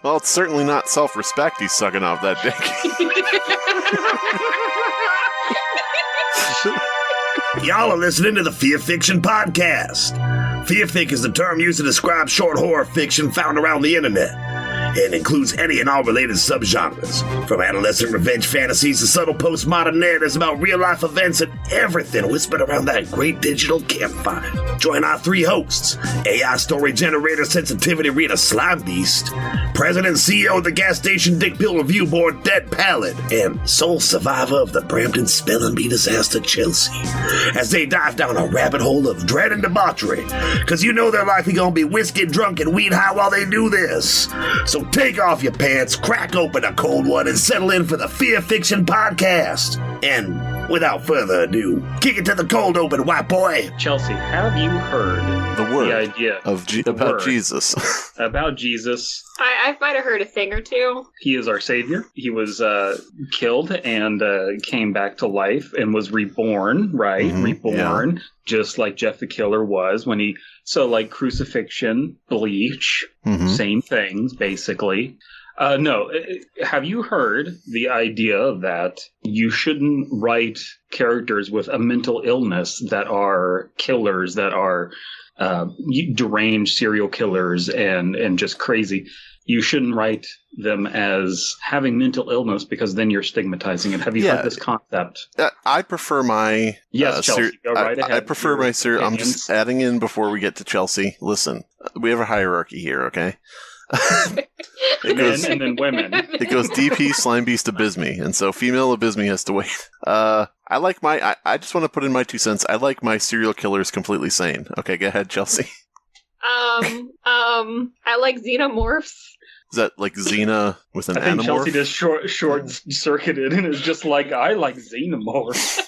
Well, it's certainly not self-respect he's sucking off that dick. Y'all are listening to the Fearfic Podcast. Fearfic is the term used to describe short horror fiction found around the internet. It includes any and all related subgenres, from adolescent revenge fantasies to subtle postmodern narratives about real-life events and everything whispered around that great digital campfire. Join our three hosts, AI story generator sensitivity reader Slimebeast, president and CEO of the gas station dick pill review board Dead Pallid, and sole survivor of the Brampton Spelling Bee disaster Chelsea, as they dive down a rabbit hole of dread and debauchery, because you know they're likely gonna be whiskey drunk and weed high while they do this. So take off your pants, crack open a cold one, and settle in for the Fear Fiction Podcast. And without further ado, kick it to the cold open, white boy. Chelsea, have you heard the idea about Jesus? About Jesus. I might have heard a thing or two. He is our savior. He was killed and came back to life and was reborn, right? Mm-hmm. Reborn, just like Jeff the Killer was when he... So, like, crucifixion, bleach, same things, basically. No, have you heard the idea that you shouldn't write characters with a mental illness that are killers, that are deranged serial killers and just crazy? You shouldn't write them as having mental illness because then you're stigmatizing it. Have you heard this concept? I prefer my... Yes, Chelsea, go right ahead. I prefer my... I'm just adding in before we get to Chelsea. Listen, we have a hierarchy here, okay? It goes, men and then women. It goes DP, Slimebeast, Abysmii, and so female Abysmii has to wait. I like my... I just want to put in my 2 cents. I like my serial killers completely sane. Okay, go ahead, Chelsea. I like xenomorphs. Is that like Xena with an animorph? I think Chelsea just short-circuited and is just like, I like xenomorphs.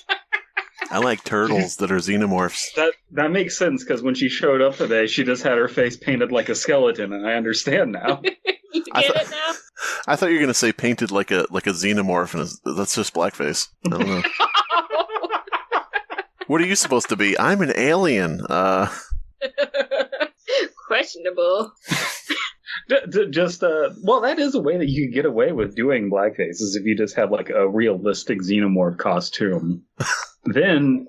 I like turtles that are xenomorphs. That makes sense, because when she showed up today, she just had her face painted like a skeleton, and I understand now. You get it now? I thought you were going to say painted like a xenomorph, and that's just blackface. I don't know. What are you supposed to be? I'm an alien. Questionable. Well, that is a way that you can get away with doing blackface, is if you just have like a realistic xenomorph costume. then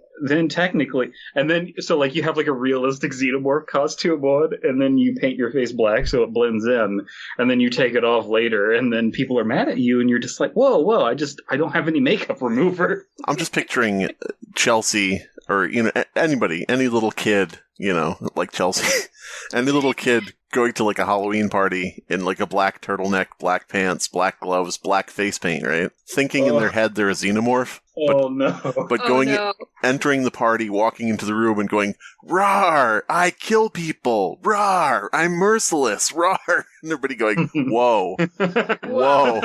technically, and then so like you have like a realistic xenomorph costume on, and then you paint your face black so it blends in, and then you take it off later, and then people are mad at you, and you're just like, whoa, I don't have any makeup remover. I'm just picturing Chelsea, or anybody, any little kid, like Chelsea, any little kid going to like a Halloween party in like a black turtleneck, black pants, black gloves, black face paint, right? Thinking in their head they're a xenomorph. Entering the party, walking into the room and going, "Rawr, I kill people. Rawr, I'm merciless. Rawr." And everybody going, "Whoa." Whoa.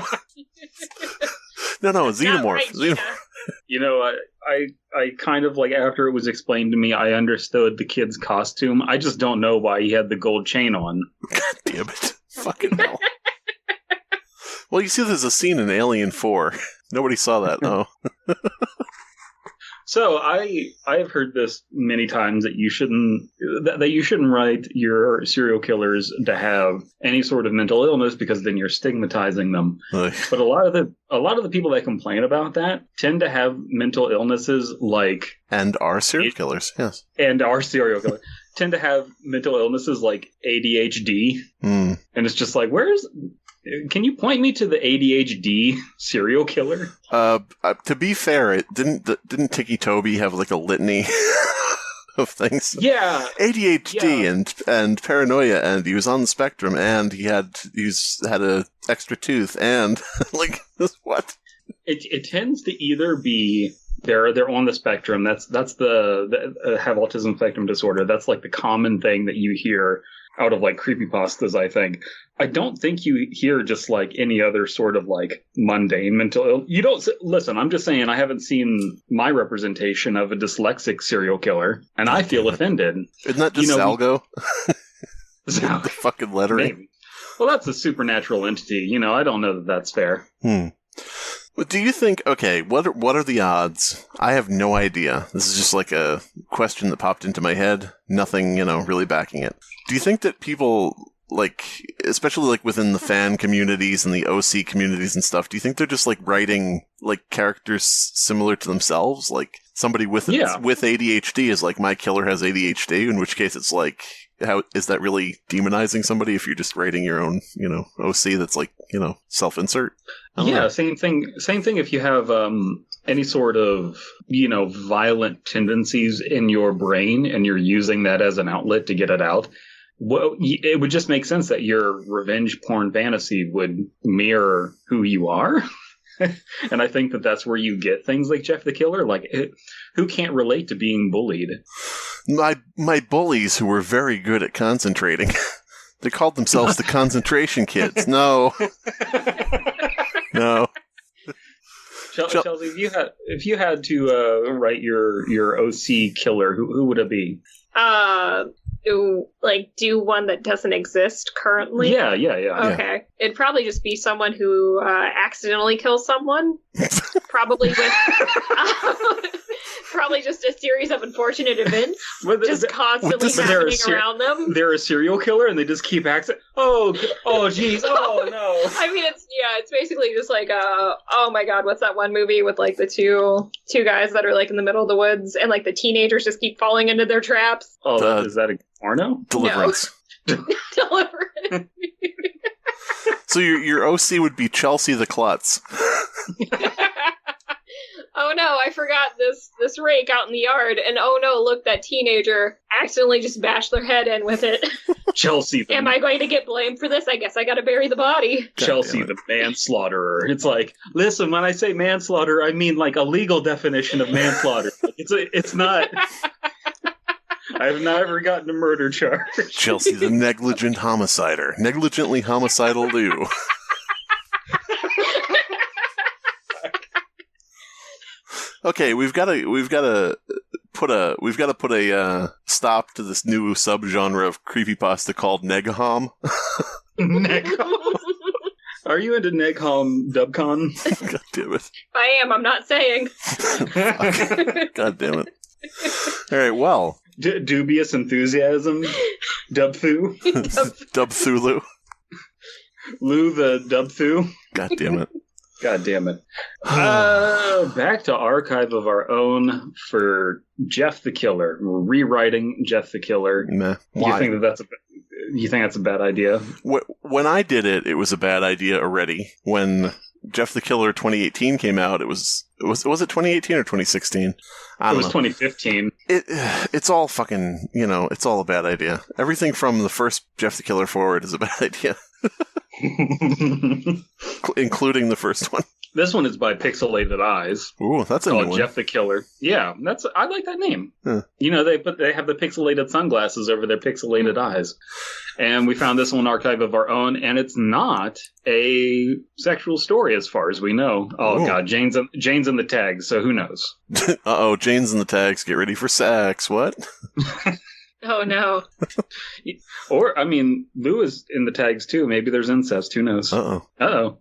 No, xenomorph. Right, I kind of like, after it was explained to me, I understood the kid's costume. I just don't know why he had the gold chain on. God damn it. Fucking hell. Well, you see there's a scene in Alien 4. Nobody saw that, no. So I've heard this many times that you shouldn't write your serial killers to have any sort of mental illness, because then you're stigmatizing them. But a lot of the people that complain about that tend to have mental illnesses like, and are serial killers, yes. And are serial killers tend to have mental illnesses like ADHD. And it's just like, can you point me to the ADHD serial killer? To be fair, didn't Tiki Toby have like a litany of things? Yeah, ADHD and paranoia, and he was on the spectrum, and he's had a extra tooth, and like what? It tends to either be they're on the spectrum. That's the have autism spectrum disorder. That's like the common thing that you hear out of like creepypastas, I think. I don't think you hear just like any other sort of like mundane mental illness. You don't listen. I'm just saying I haven't seen my representation of a dyslexic serial killer, and I feel offended. Isn't that just Salgo? The fucking lettering. Maybe. Well, that's a supernatural entity. I don't know that that's fair. But do you think? Okay, what are the odds? I have no idea. This is just like a question that popped into my head. Nothing, really backing it. Do you think that people like, especially like within the fan communities and the OC communities and stuff, do you think they're just like writing like characters similar to themselves? Like somebody with ADHD is like, my killer has ADHD, in which case it's like, how is that really demonizing somebody if you're just writing your own, OC that's like, self-insert? Yeah, same thing if you have any sort of, violent tendencies in your brain and you're using that as an outlet to get it out. Well, it would just make sense that your revenge porn fantasy would mirror who you are. And I think that that's where you get things like Jeff the Killer. Like, who can't relate to being bullied? My bullies who were very good at concentrating. They called themselves the concentration kids. No. No. Chelsea, if you had to write your OC killer, who would it be? Do one that doesn't exist currently? Yeah. Okay. Yeah. It'd probably just be someone who accidentally kills someone. Probably with probably just a series of unfortunate events just constantly happening around them. They're a serial killer and they just keep acting. Oh geez, oh no. I mean, it's basically just like oh my god, what's that one movie with like the two guys that are like in the middle of the woods and like the teenagers just keep falling into their traps? Oh, is that a porno? Deliverance. No. Deliverance. So your OC would be Chelsea the Klutz. Oh no, I forgot this rake out in the yard, and oh no, look, that teenager accidentally just bashed their head in with it. Chelsea. Am I going to get blamed for this? I guess I gotta bury the body. Chelsea the manslaughterer. It's like, listen, when I say manslaughter, I mean like a legal definition of manslaughter. It's not... I've never gotten a murder charge. Chelsea the negligent homicider. Negligently homicidal Lou. Okay, we've got to put a stop to this new subgenre of creepypasta called neghom. Neghom. Are you into neghom dubcon? God damn it! I am. I'm not saying. God damn it! All right, well, dubious enthusiasm, dubthu, dubthulu, Lou the dubthu. God damn it! God damn it. Back to Archive of Our Own for Jeff the Killer. We're rewriting Jeff the Killer. Nah. You think that's a bad idea? When I did it, it was a bad idea already. When Jeff the Killer 2018 came out, was it 2018 or 2016? I don't know. 2015. It's all fucking, it's all a bad idea. Everything from the first Jeff the Killer forward is a bad idea. Including the first one. This one is by Pixelated Eyes. Ooh, that's a new one. Jeff the Killer. Yeah, I like that name. Huh. They have the pixelated sunglasses over their pixelated eyes. And we found this one Archive of Our Own, and it's not a sexual story as far as we know. Oh, God, Jane's in the tags, so who knows? Uh-oh, Jane's in the tags. Get ready for sex. What? Oh, no. Or, I mean, Lou is in the tags, too. Maybe there's incest. Who knows? Uh-oh.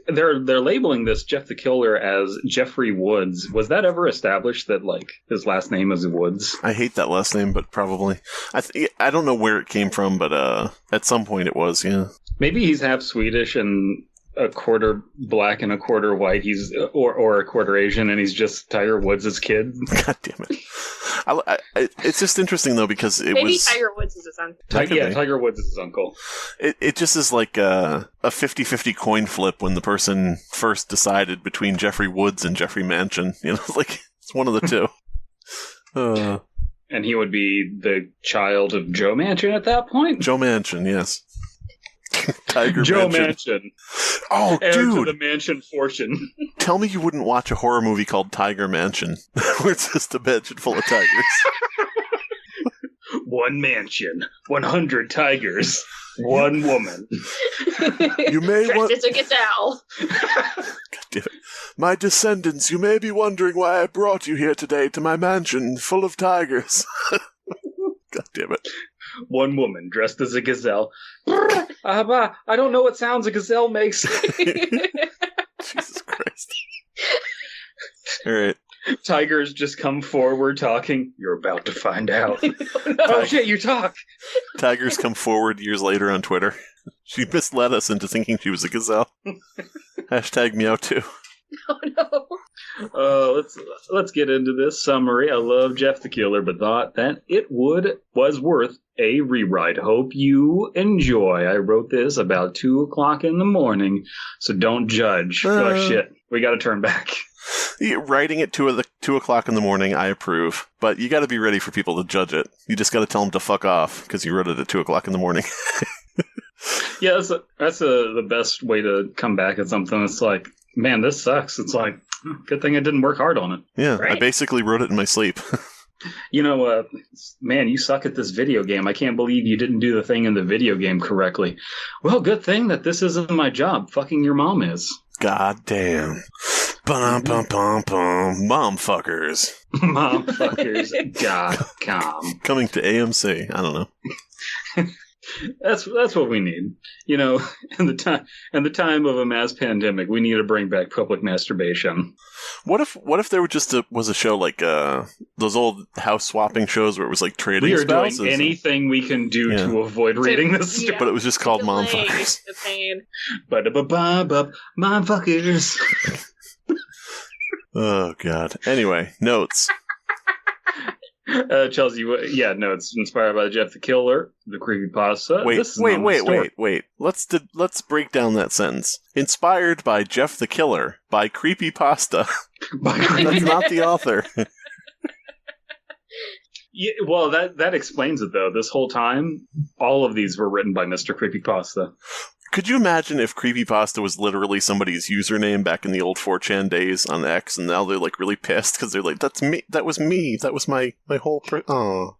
They're labeling this Jeff the Killer as Jeffrey Woods. Was that ever established that, like, his last name is Woods? I hate that last name, but probably. I don't know where it came from, but at some point it was, yeah. Maybe he's half Swedish and a quarter black and a quarter white. He's or a quarter Asian, and he's just Tiger Woods' kid. God damn it! It's just interesting though because maybe Tiger Woods is his uncle. Tiger Woods is his uncle. It just is like a 50-50 coin flip when the person first decided between Jeffrey Woods and Jeffrey Manchin. Like it's one of the two. And he would be the child of Joe Manchin at that point. Joe Manchin, yes. Tiger Joe Manchin. Oh, dude. To the Manchin fortune. Tell me you wouldn't watch a horror movie called Tiger Manchin, where it's just a mansion full of tigers. One mansion, 100 tigers, one woman. You may dressed as a gazelle. God damn it. My descendants, you may be wondering why I brought you here today to my mansion full of tigers. God damn it. One woman dressed as a gazelle. I don't know what sounds a gazelle makes. Jesus Christ. All right. Tiger's just come forward talking. You're about to find out. Oh, no. Oh shit, you talk. Tigers come forward years later on Twitter. She misled us into thinking she was a gazelle. Hashtag meow too. Oh, no. Let's get into this summary. I love Jeff the Killer, but thought that it was worth a rewrite. Hope you enjoy. I wrote this about 2 o'clock in the morning, so don't judge. Oh shit, we got to turn back. Writing at 2 o'clock in the morning, I approve. But you got to be ready for people to judge it. You just got to tell them to fuck off because you wrote it at 2 o'clock in the morning. Yeah, that's the best way to come back at something. It's like, man, this sucks. It's like, good thing I didn't work hard on it. Yeah, Right. I basically wrote it in my sleep. You know, man, you suck at this video game. I can't believe you didn't do the thing in the video game correctly. Well, good thing that this isn't my job. Fucking your mom is. God damn. Bum-pum-pum-pum. Mom fuckers. Momfuckers.com. Coming to AMC. I don't know. That's what we need. You know, in the time of a mass pandemic, we need to bring back public masturbation. What if there was a show like those old house swapping shows where it was like trading We are spouses? doing anything we can do Yeah. to avoid reading this. Yeah. But it was just called Mom Delay Fuckers. the pain. Momfuckers. Oh god. Anyway, notes. Chelsea, no, it's inspired by Jeff the Killer, the Creepypasta. Wait. Let's break down that sentence. Inspired by Jeff the Killer by Creepypasta. That's not the author. Yeah, well, that explains it, though. This whole time, all of these were written by Mr. Creepypasta. Could you imagine if Creepypasta was literally somebody's username back in the old 4chan days on X, and now they're like really pissed because they're like, "That's me. That was me. That was my whole. That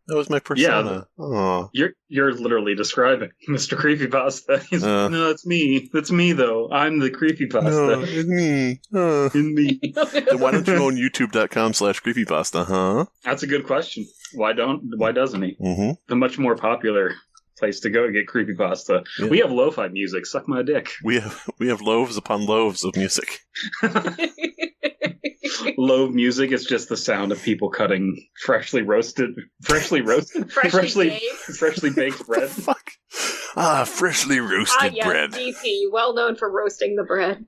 was my persona." Oh, You're literally describing Mr. Creepypasta. He's no, it's me. It's me, though. I'm the Creepypasta. no, it's me. It's me. Then why don't you own youtube.com/creepypasta? Huh? That's a good question. Why doesn't he? Mm-hmm. The much more popular place to go to get Creepypasta. Yeah. We have lo-fi music. Suck my dick. We have loaves upon loaves of music. Loaf music is just the sound of people cutting freshly baked Freshly baked bread. Fuck. Freshly roasted yes, bread. DP, well known for roasting the bread.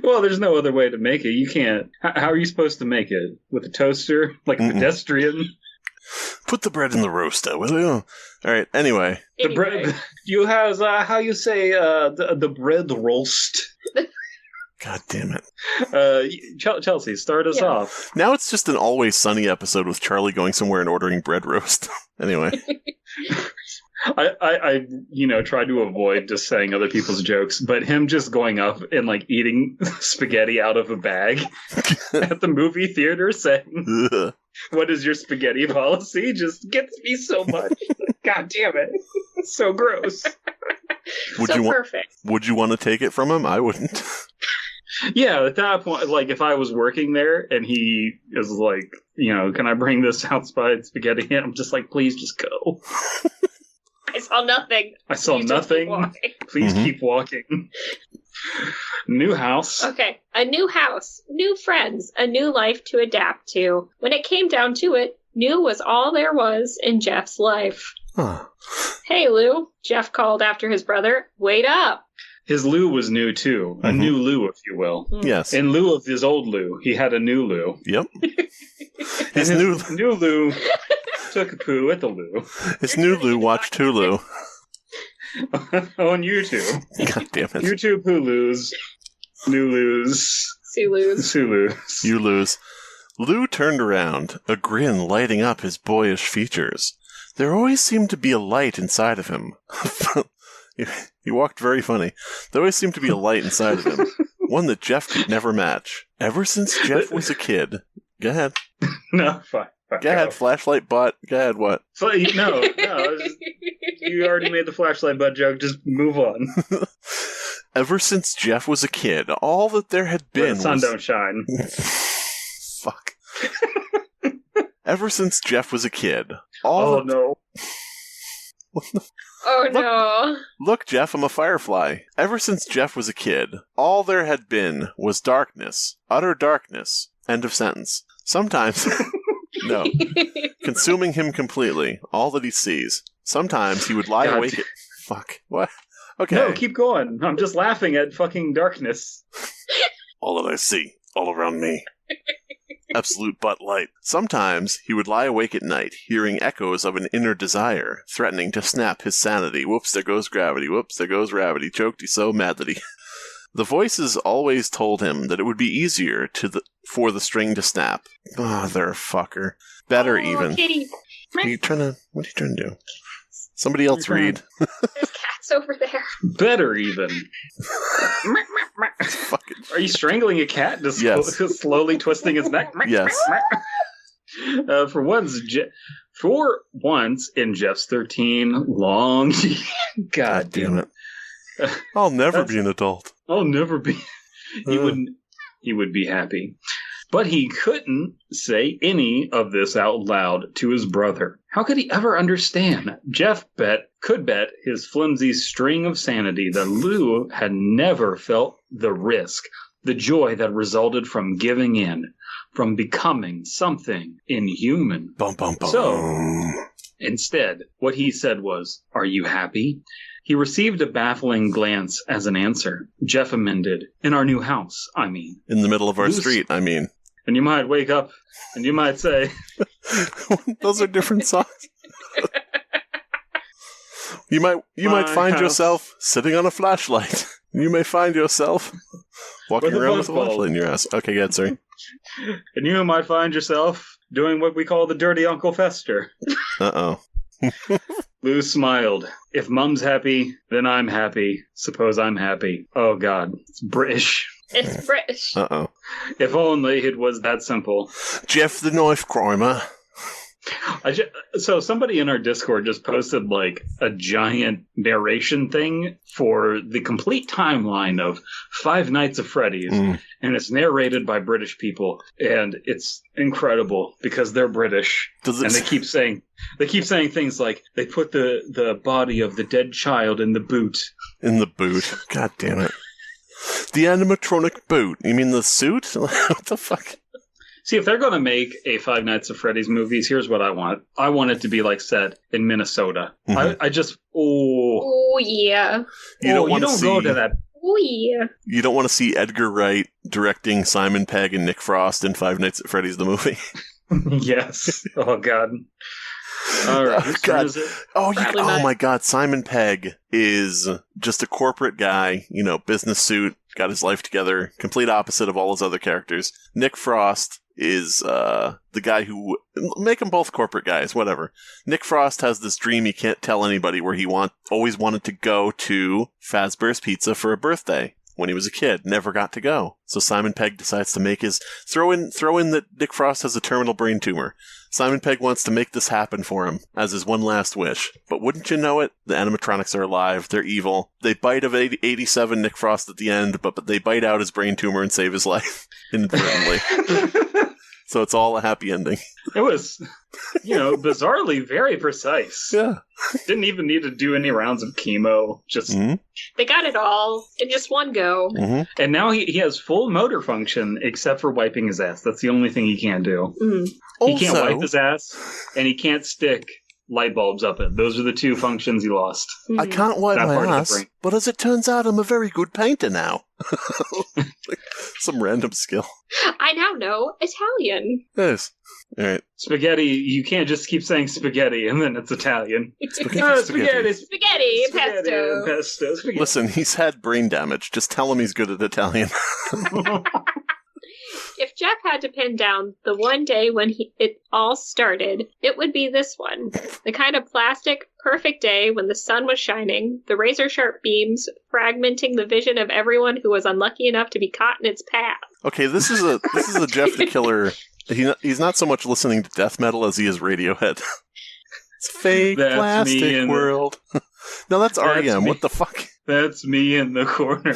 Well, there's no other way to make it. You can't. How are you supposed to make it? With a toaster? Like a pedestrian? Put the bread in the roaster, will you? All right. Anyway, The bread. You have how you say the bread roast. God damn it. Chelsea, start us off. Now it's just an Always Sunny episode with Charlie going somewhere and ordering bread roast. Anyway. I tried to avoid just saying other people's jokes, but him just going up and like eating spaghetti out of a bag at the movie theater saying, Ugh. "What is your spaghetti policy?" just gets me so much. God damn it. It's so gross. Perfect. Would you want to take it from him? I wouldn't. Yeah, at that point, like, if I was working there and he is like, can I bring this outside spaghetti in? I'm just like, please just go. I saw nothing. I saw You just keep nothing. walking. Please keep walking. New house. Okay, a new house, new friends, a new life to adapt to. When it came down to it, new was all there was in Jeff's life. Huh. Hey, Lou, Jeff called after his brother. Wait up. His Lou was new, too. A new Lou, if you will. Yes. In lieu of his old Lou, he had a new Lou. Yep. His new Lou took a poo at the Lou. His new Lou watched Hulu. On YouTube. God damn it. YouTube Hulu's. New Lou's. Sulus. Sulus. You lose. Lou turned around, a grin lighting up his boyish features. There always seemed to be a light inside of him. He walked very funny. There always seemed to be a light inside of him. One that Jeff could never match. Ever since Jeff was a kid. Go ahead. No, fine. Go ahead, flashlight butt. Go ahead, what? No. You already made the flashlight butt joke. Just move on. Ever since Jeff was a kid, all that there had Where been the sun was... don't shine. Fuck. Ever since Jeff was a kid, Oh, no. Oh, no. Look, Jeff, I'm a firefly. Ever since Jeff was a kid, all there had been was darkness, utter darkness. End of sentence. Sometimes, no, consuming him completely, all that he sees. Sometimes he would lie awake at... Fuck. What? Okay. No, keep going. I'm just laughing at fucking darkness. All that I see, all around me. Absolute butt light. Sometimes he would lie awake at night, hearing echoes of an inner desire, threatening to snap his sanity. Whoops, there goes gravity. Whoops, there goes gravity. Choked, he's so mad that he... The voices always told him that it would be easier for the string to snap. Motherfucker. Better even. Kitty. What are you trying to do? Somebody else read. There's cats over there. Better even. Are you strangling a cat? Just slowly twisting its neck? Yes. For once in Jeff's 13 long... God damn it. I'll never be an adult. I'll never be. He would be happy. But he couldn't say any of this out loud to his brother. How could he ever understand? Jeff could bet his flimsy string of sanity that Lou had never felt the risk, the joy that resulted from giving in, from becoming something inhuman. Bum, bum, bum. So, instead, what he said was, "Are you happy?" He received a baffling glance as an answer. Jeff amended, "In our new house, I mean." In the middle of our street, I mean. And you might wake up and you might say... Those are different songs. You might find yourself sitting on a flashlight. You may find yourself walking around with a flashlight in your ass. Okay, good, sorry. And you might find yourself doing what we call the dirty Uncle Fester. Uh-oh. Lou smiled. If Mum's happy, then I'm happy. Suppose I'm happy. Oh, God. It's British. It's British. Uh-oh. If only it was that simple. Jeff the Knife Crimer. So somebody in our Discord just posted like a giant narration thing for the complete timeline of Five Nights at Freddy's, and it's narrated by British people, and it's incredible because they're British, and they keep saying things like they put the body of the dead child in the boot. In the boot. God damn it. The animatronic boot. You mean the suit? What the fuck? See, if they're going to make a Five Nights at Freddy's movies, here's what I want. I want it to be like set in Minnesota. Mm-hmm. I just... Oh, yeah. You don't go to that. Oh, yeah. You don't want to see Edgar Wright directing Simon Pegg and Nick Frost in Five Nights at Freddy's the movie. Yes. Oh, God. All right. Oh, God. Oh my God. Simon Pegg is just a corporate guy, business suit, got his life together, complete opposite of all his other characters. Nick Frost is the guy who... Make them both corporate guys, whatever. Nick Frost has this dream he can't tell anybody where he always wanted to go to Fazbear's Pizza for a birthday. When he was a kid, never got to go. So Simon Pegg decides to make his... Throw in that Nick Frost has a terminal brain tumor. Simon Pegg wants to make this happen for him, as his one last wish. But wouldn't you know it, the animatronics are alive, they're evil. They bite of 87 Nick Frost at the end, but they bite out his brain tumor and save his life, inadvertently. So it's all a happy ending. It was, bizarrely very precise. Yeah. Didn't even need to do any rounds of chemo. Just They got it all in just one go. Mm-hmm. And now he has full motor function, except for wiping his ass. That's the only thing he can't do. He can't wipe his ass, and he can't stick light bulbs up it. Those are the two functions he lost. I can't wipe my ass, but as it turns out, I'm a very good painter now. Some random skill. I now know Italian. Yes. All right. Spaghetti, you can't just keep saying spaghetti and then it's Italian. Spaghetti. Pesto. Spaghetti. Listen, he's had brain damage. Just tell him he's good at Italian. If Jeff had to pin down the one day when it all started, it would be this one. The kind of plastic, perfect day when the sun was shining, the razor-sharp beams fragmenting the vision of everyone who was unlucky enough to be caught in its path. Okay, this is a Jeff the Killer. He's not so much listening to death metal as he is Radiohead. It's fake plastic world. No, that's REM. What the fuck? That's me in the corner.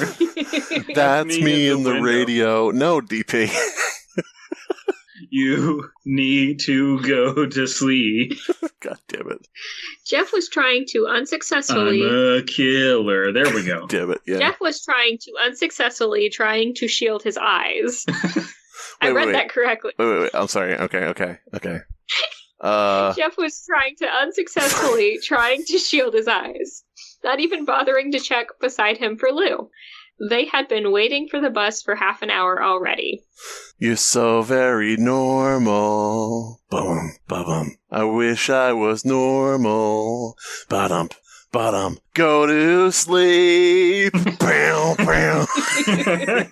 That's me in the radio. No, DP. You need to go to sleep. God damn it. Jeff was trying to unsuccessfully... I'm a killer. There we go. Damn it, yeah. Jeff was trying to unsuccessfully shield his eyes. I read that correctly. Wait. I'm sorry. Okay. Jeff was unsuccessfully trying to shield his eyes, not even bothering to check beside him for Lou. They had been waiting for the bus for half an hour already. You're so very normal. Boom, ba-bum. I wish I was normal. Ba-dum. Go to sleep. Pow, pow. Anyway.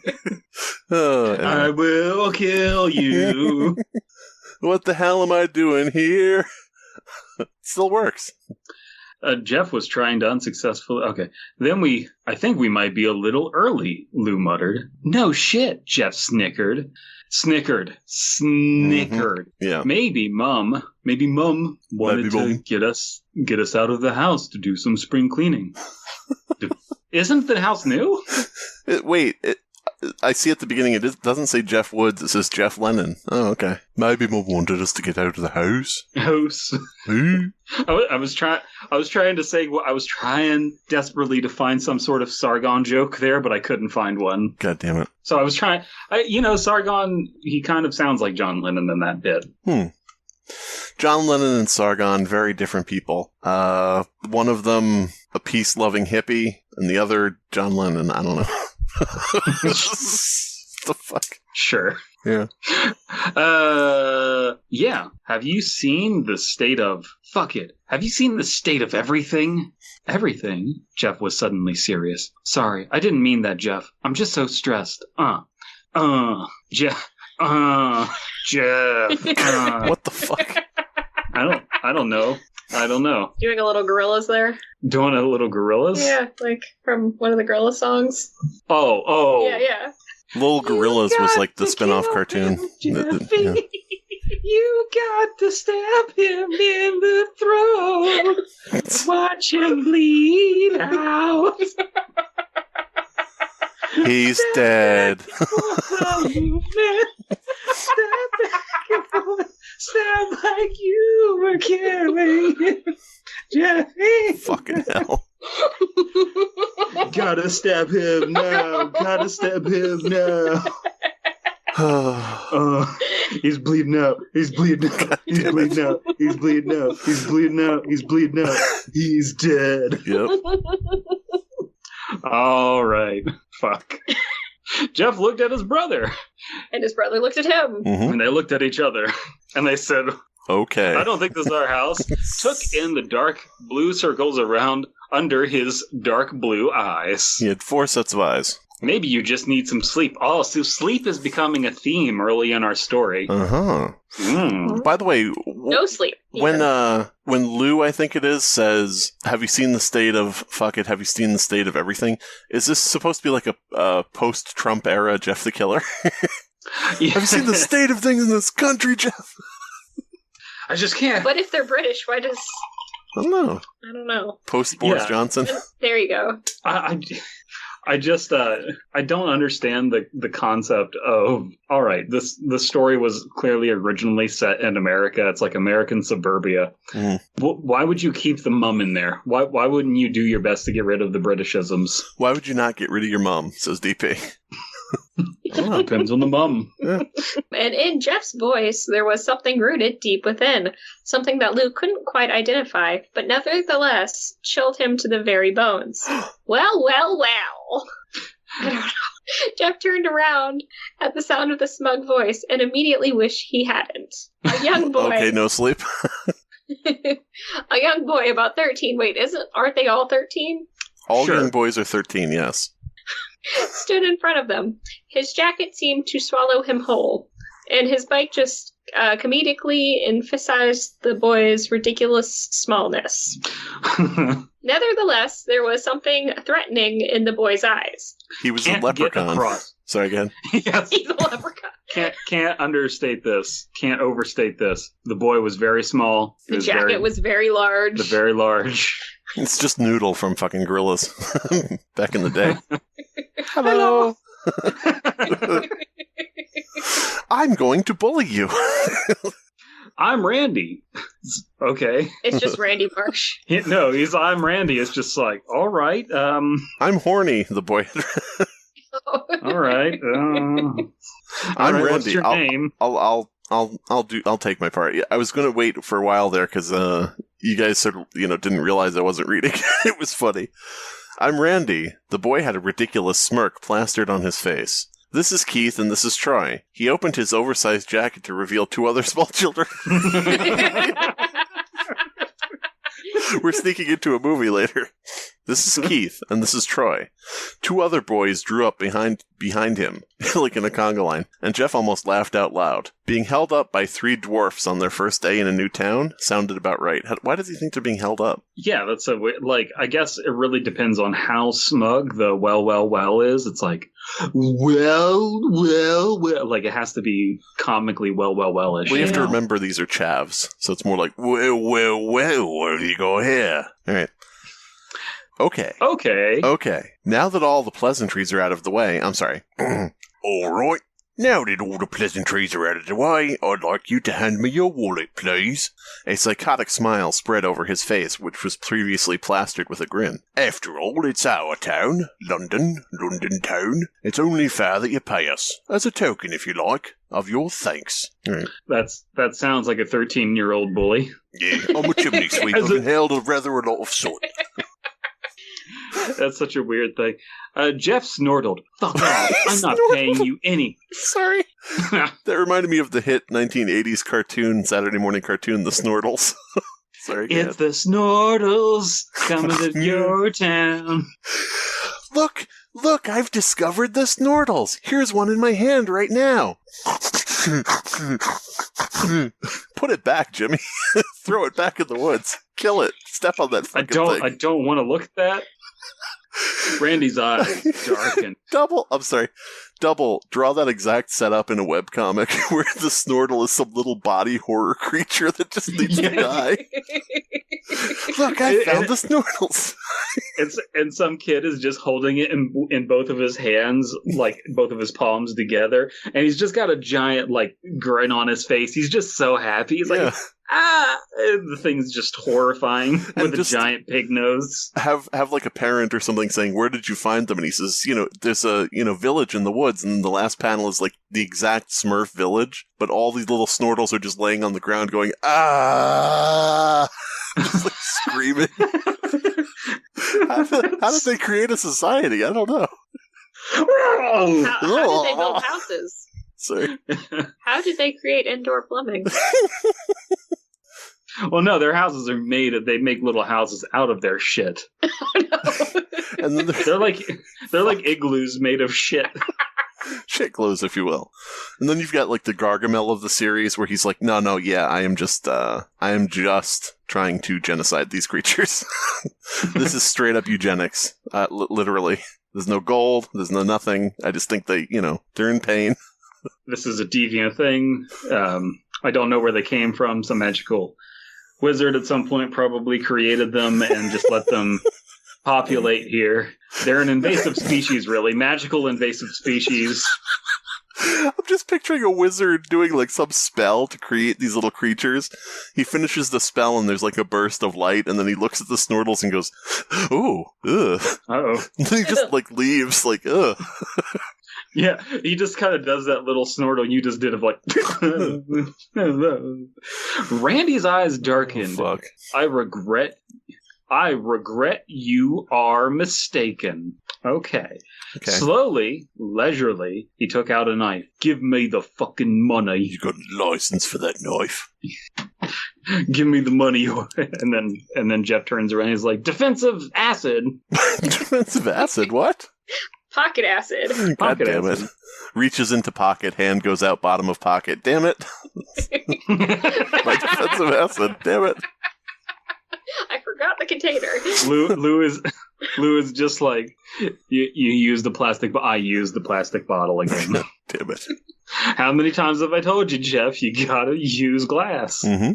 I will kill you. What the hell am I doing here? It still works. Jeff was trying to unsuccessfully... Okay. Then I think we might be a little early, Lou muttered. No shit, Jeff snickered. Snickered. Mm-hmm. Yeah. Maybe Mum wanted to get us out of the house to do some spring cleaning. Isn't the house new? I see at the beginning it doesn't say Jeff Woods, it says Jeff Lennon. Oh, okay. Maybe Mum wanted us to get out of the house. I was trying to say, I was trying desperately to find some sort of Sargon joke there, but I couldn't find one. God damn it. So I was trying, Sargon, he kind of sounds like John Lennon in that bit. John Lennon and Sargon, very different people. One of them a peace-loving hippie, and the other John Lennon, I don't know. The fuck? Sure. Yeah. Yeah. Have you seen the state of... Fuck it. Have you seen the state of everything? Everything? Jeff was suddenly serious. Sorry, I didn't mean that, Jeff. I'm just so stressed. Jeff. Jeff. What the fuck? I don't know. Doing a little Gorillaz there? Doing a little Gorillaz? Yeah, like from one of the Gorilla songs. Oh. Yeah. Little Gorillas was like the spin-off cartoon. Yeah. You got to stab him in the throat. Watch him bleed out. He's dead. Stab like you were killing him. Jeffy. Fucking hell. Gotta stab him now. He's bleeding out. He's dead. Yep. All right. Fuck. Jeff looked at his brother. And his brother looked at him. Mm-hmm. And they looked at each other. And they said, okay. I don't think this is our house. Took in the dark blue circles around under his dark blue eyes. He had 4 sets of eyes. Maybe you just need some sleep. Oh, so sleep is becoming a theme early in our story. Uh-huh. By the way... No sleep. When Lou, I think it is, says, have you seen the state of... Fuck it, have you seen the state of everything? Is this supposed to be like a post-Trump era Jeff the Killer? Yeah. Have you seen the state of things in this country, Jeff? I just can't. But if they're British, why does... I don't know. Post-Boris Johnson? There you go. I just I don't understand the concept of, all right, the story was clearly originally set in America. It's like American suburbia. Mm. Why would you keep the mum in there? Why wouldn't you do your best to get rid of the Britishisms? Why would you not get rid of your mom, says DP. Depends on the mum. Yeah. And in Jeff's voice, there was something rooted deep within, something that Lou couldn't quite identify, but nevertheless chilled him to the very bones. Well. I don't know. Jeff turned around at the sound of the smug voice and immediately wished he hadn't. A young boy. Okay, no sleep. A young boy about 13. Wait, aren't they all 13? All Sure. young boys are 13, yes. Stood in front of them. His jacket seemed to swallow him whole, and his bike just comedically emphasized the boy's ridiculous smallness. Nevertheless, there was something threatening in the boy's eyes. He was Can't a leprechaun. get across. Sorry, again. Yes. He's a leprechaun. Can't understate this. Can't overstate this. The boy was very small. The jacket was very large. Very large. It's just Noodle from fucking Gorillas back in the day. Hello. I'm going to bully you. I'm Randy. Okay. It's just Randy Marsh. No, I'm Randy. It's just like, all right. I'm horny, the boy. All right. I'm right, Randy. what's your name? I'll take my part. Yeah, I was going to wait for a while there because you guys sort of didn't realize I wasn't reading. It was funny. I'm Randy. The boy had a ridiculous smirk plastered on his face. This is Keith and this is Troy. He opened his oversized jacket to reveal 2 other small children. We're sneaking into a movie later. This is Keith, and this is Troy. 2 other boys drew up behind him, like in a conga line, and Jeff almost laughed out loud. Being held up by 3 dwarfs on their first day in a new town sounded about right. Why does he think they're being held up? Yeah, that's I guess it really depends on how smug the well is. It's like, well, like it has to be comically well-ish. Well, you have to remember these are chavs, so it's more like, well, where do you go here? All right. Okay. Now that all the pleasantries are out of the way, I'm sorry. All right. Now that all the pleasantries are out of the way, I'd like you to hand me your wallet, please. A psychotic smile spread over his face, which was previously plastered with a grin. After all, it's our town, London town. It's only fair that you pay us, as a token, if you like, of your thanks. Right. That sounds like a 13-year-old bully. Yeah, I'm a chimney sweeper and held rather a lot of soot. That's such a weird thing. Jeff snortled. Fuck off. I'm not paying you any. Sorry. That reminded me of the hit 1980s cartoon, Saturday morning cartoon, The Snortles. Sorry. It's the Snortles coming to your town. Look, I've discovered the Snortles. Here's one in my hand right now. Put it back, Jimmy. Throw it back in the woods. Kill it. Step on that fucking thing. I don't want to look at that. Randy's eyes darken. Double, draw that exact setup in a webcomic where the Snortle is some little body horror creature that just needs to die. Look, I found the Snortles. And some kid is just holding it in both of his hands, like both of his palms together, and he's just got a giant grin on his face. He's just so happy. He's like, and the thing's just horrifying with a giant pig nose. Have like a parent or something saying, "Where did you find them?" And he says, there's a village in the woods, and the last panel is like the exact Smurf village, but all these little Snortles are just laying on the ground going, just like screaming. How did they create a society? I don't know. How did they build houses? Sorry. How did they create indoor plumbing? Well, no, their houses are they make little houses out of their shit. And then they're like igloos made of shit. Shit glows, if you will. And then you've got the Gargamel of the series where he's like, no, yeah, I am just trying to genocide these creatures. This is straight up eugenics. Literally. There's no gold, there's no nothing. I just think they're in pain. This is a deviant thing. I don't know where they came from. Some magical wizard at some point probably created them and just let them populate here. They're an invasive species, really. Magical invasive species. I'm just picturing a wizard doing some spell to create these little creatures. He finishes the spell and there's a burst of light, and then he looks at the Snortles and goes, "Oh, ugh." Uh-oh. And then he just leaves, ugh. Yeah, he just kind of does that little snortle you just did of Randy's eyes darkened. Oh, fuck. I regret you are mistaken. Okay. Slowly, leisurely, he took out a knife. Give me the fucking money. You got a license for that knife? Give me the money. And then Jeff turns around and he's like, defensive acid. Defensive acid? What? Pocket acid. God damn it. Reaches into pocket, hand goes out bottom of pocket. Damn it. My defensive acid. Damn it. I forgot the container. Lou is just like, you use the plastic, but I use the plastic bottle again. Damn it. How many times have I told you, Jeff, you gotta use glass? Mm-hmm.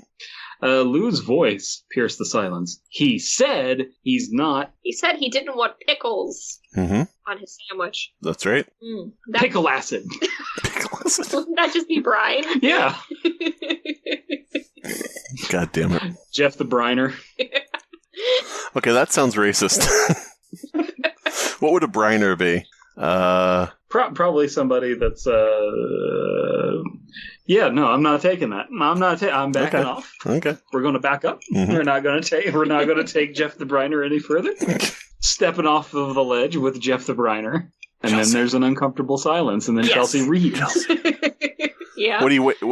Lou's voice pierced the silence. He said he's not. He said he didn't want pickles on his sandwich. That's right. Pickle acid. Pickle acid. Wouldn't that just be brine? Yeah. God damn it. Jeff the Briner. Okay, that sounds racist. What would a briner be? Probably somebody that's yeah, no, I'm not taking that. I'm backing off. Okay. We're going to back up. Mm-hmm. We're not going to take Jeff the Briner any further. Stepping off of the ledge with Jeff the Briner. And Chelsea. Then there's an uncomfortable silence, and then Chelsea reads. Yeah. What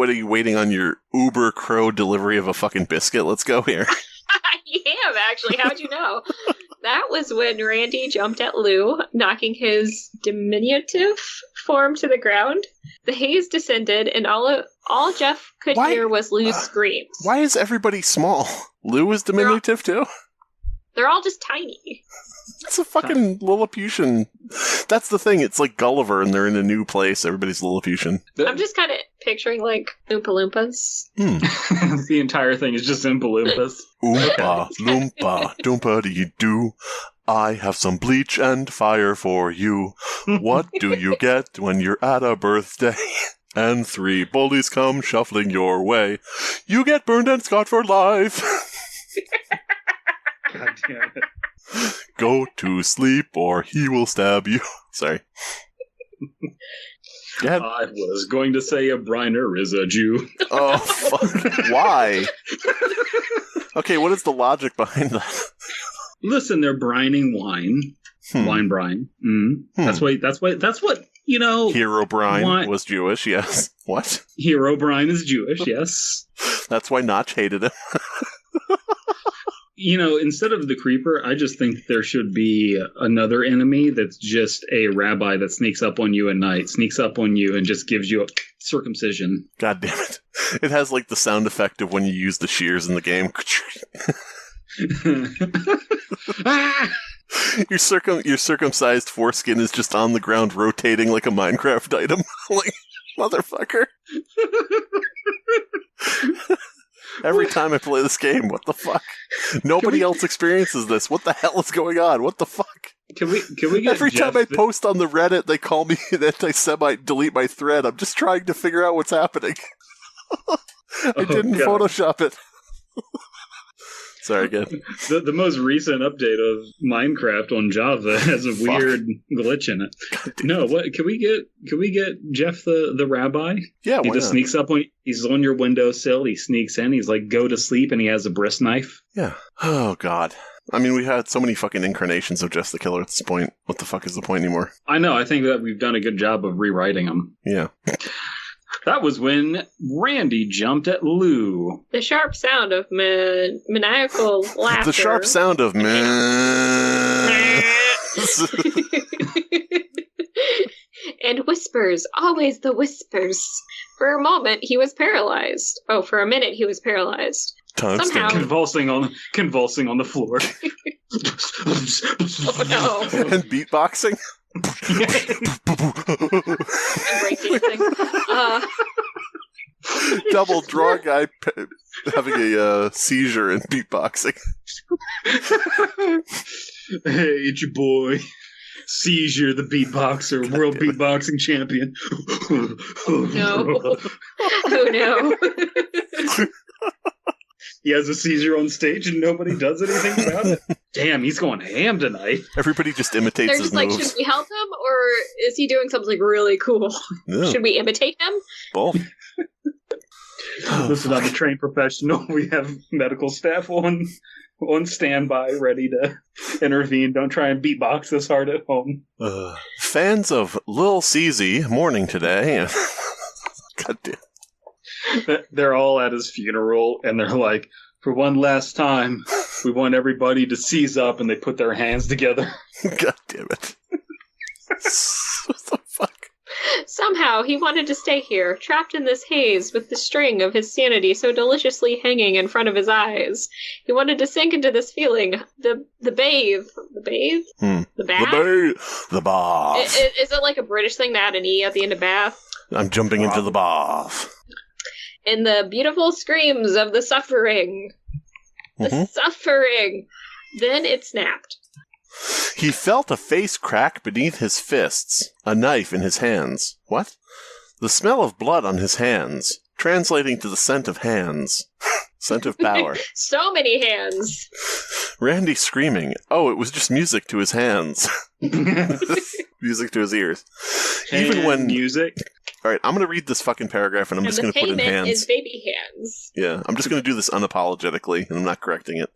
are you waiting on your Uber Crow delivery of a fucking biscuit? Let's go here. I am, actually. How'd you know? That was when Randy jumped at Lou, knocking his diminutive form to the ground. The haze descended, and all Jeff could hear was Lou's screams. Why is everybody small? Lou is diminutive, too? They're all just tiny. It's a fucking Lilliputian. That's the thing. It's like Gulliver, and they're in a new place. Everybody's Lilliputian. I'm just kind of picturing, like, Oompa Loompas. The entire thing is just Oompa Loompas. Oompa Loompa, Doompa-dee-doo. I have some bleach and fire for you. What do you get when you're at a birthday? And 3 bullies come shuffling your way. You get burned and scarred for life. God damn it. Go to sleep or he will stab you. Sorry. I was going to say a Briner is a Jew. Oh, fuck. Why? Okay, what is the logic behind that? Listen, they're brining wine. Wine brine. That's what, you know. Hero Brine was Jewish, yes. What? Hero Brine is Jewish, yes. That's why Notch hated him. You know, instead of the creeper, I just think there should be another enemy that's just a rabbi that sneaks up on you at night, sneaks up on you and just gives you a circumcision. God damn it. It has like the sound effect of when you use the shears in the game. Your circumcised foreskin is just on the ground rotating like a Minecraft item. Like, motherfucker. Every time I play this game, what the fuck? Nobody else experiences this. What the hell is going on? What the fuck? Can we get Every time I post on the Reddit, they call me anti-Semite, delete my thread. I'm just trying to figure out what's happening. I didn't Photoshop it. Sorry again. The most recent update of Minecraft on Java has a weird glitch in it. No, what can we get Jeff the rabbi? Yeah, he just sneaks up on. He's on your windowsill. He sneaks in. He's like, go to sleep, and he has a bristle knife. Yeah. Oh God. I mean, we had so many fucking incarnations of Jeff the Killer at this point. What the fuck is the point anymore? I know. I think that we've done a good job of rewriting them. Yeah. That was when Randy jumped at Lou. The sharp sound of maniacal laughter. The sharp sound of And whispers. Always the whispers. For a moment, he was paralyzed. Oh, for a minute, he was paralyzed. Somehow. Convulsing on the floor. Oh, no. And beatboxing. Double draw guy having a seizure and beatboxing. Hey, it's your boy Seizure, the beatboxer, world beatboxing champion. Oh no. Oh no. He has a seizure on stage and nobody does anything about it. Damn, he's going ham tonight. Everybody just imitates his moves. Should we help him, or is he doing something really cool? Yeah. Should we imitate him? Both. Listen, I'm a trained professional. We have medical staff on standby, ready to intervene. Don't try and beatbox this hard at home. Fans of Lil CZ mourning today. God damn. They're all at his funeral, and they're like, for one last time, we want everybody to seize up, and they put their hands together. God damn it. What the fuck? Somehow, he wanted to stay here, trapped in this haze, with the string of his sanity so deliciously hanging in front of his eyes. He wanted to sink into this feeling. The bathe. The bathe? The bath? The bath. Is it like a British thing to add an E at the end of bath? I'm jumping into the bath. In the beautiful screams of the suffering. The suffering. Then it snapped. He felt a face crack beneath his fists, a knife in his hands. What? The smell of blood on his hands, translating to the scent of hands. Scent of power. So many hands. Randy screaming. Oh, it was just music to his hands. Music to his ears. even when music. All right, I'm going to read this fucking paragraph, and I'm just going to put in hands. The payment is baby hands. Yeah, I'm just going to do this unapologetically, and I'm not correcting it.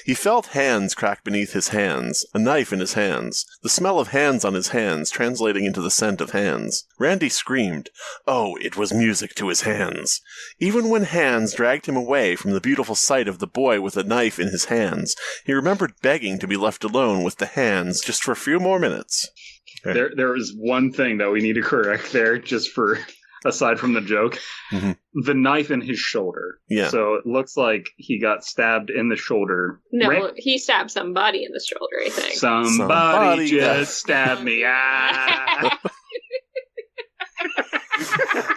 He felt hands crack beneath his hands, a knife in his hands, the smell of hands on his hands translating into the scent of hands. Randy screamed. Oh, it was music to his hands. Even when hands dragged him away from the beautiful sight of the boy with a knife in his hands, he remembered begging to be left alone with the hands just for a few more minutes. Okay. There is one thing that we need to correct there, just for, aside from the joke. Mm-hmm. The knife in his shoulder. Yeah. So it looks like he got stabbed in the shoulder. No, he stabbed somebody in the shoulder, I think. Somebody just stabbed me. Ah.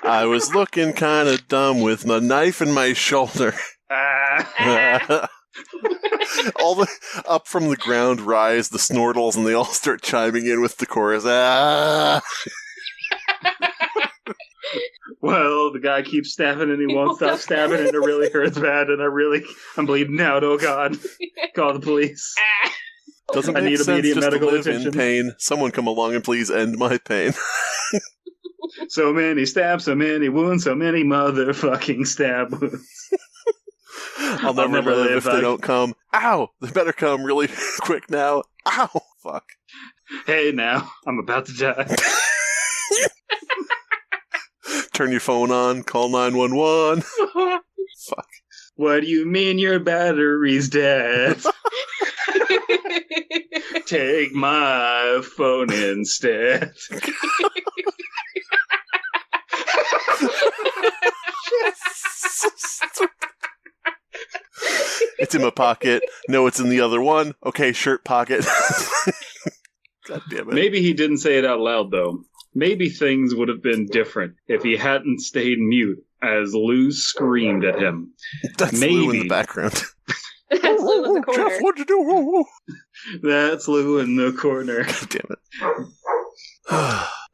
I was looking kind of dumb with my knife in my shoulder. All the up from the ground rise the Snortles, and they all start chiming in with the chorus. Ah! Well, the guy keeps stabbing and he won't stop stabbing, and it really hurts bad, and I'm bleeding out. Oh God! Call the police. Doesn't I make need sense immediate just medical to live attention. in pain. Someone come along and please end my pain. So many stabs, so many wounds, so many motherfucking stab wounds. I'll never live if they don't come. Ow! They better come really quick now. Ow! Fuck. Hey, now, I'm about to die. Turn your phone on, call 911. Fuck. What do you mean your battery's dead? Take my phone instead. It's in my pocket. No, it's in the other one. Okay, shirt pocket. God damn it. Maybe he didn't say it out loud, though. Maybe things would have been different if he hadn't stayed mute as Lou screamed at him. That's Lou in the background. That's Lou in the corner. Jeff, what'd you do? That's Lou in the corner. God damn it.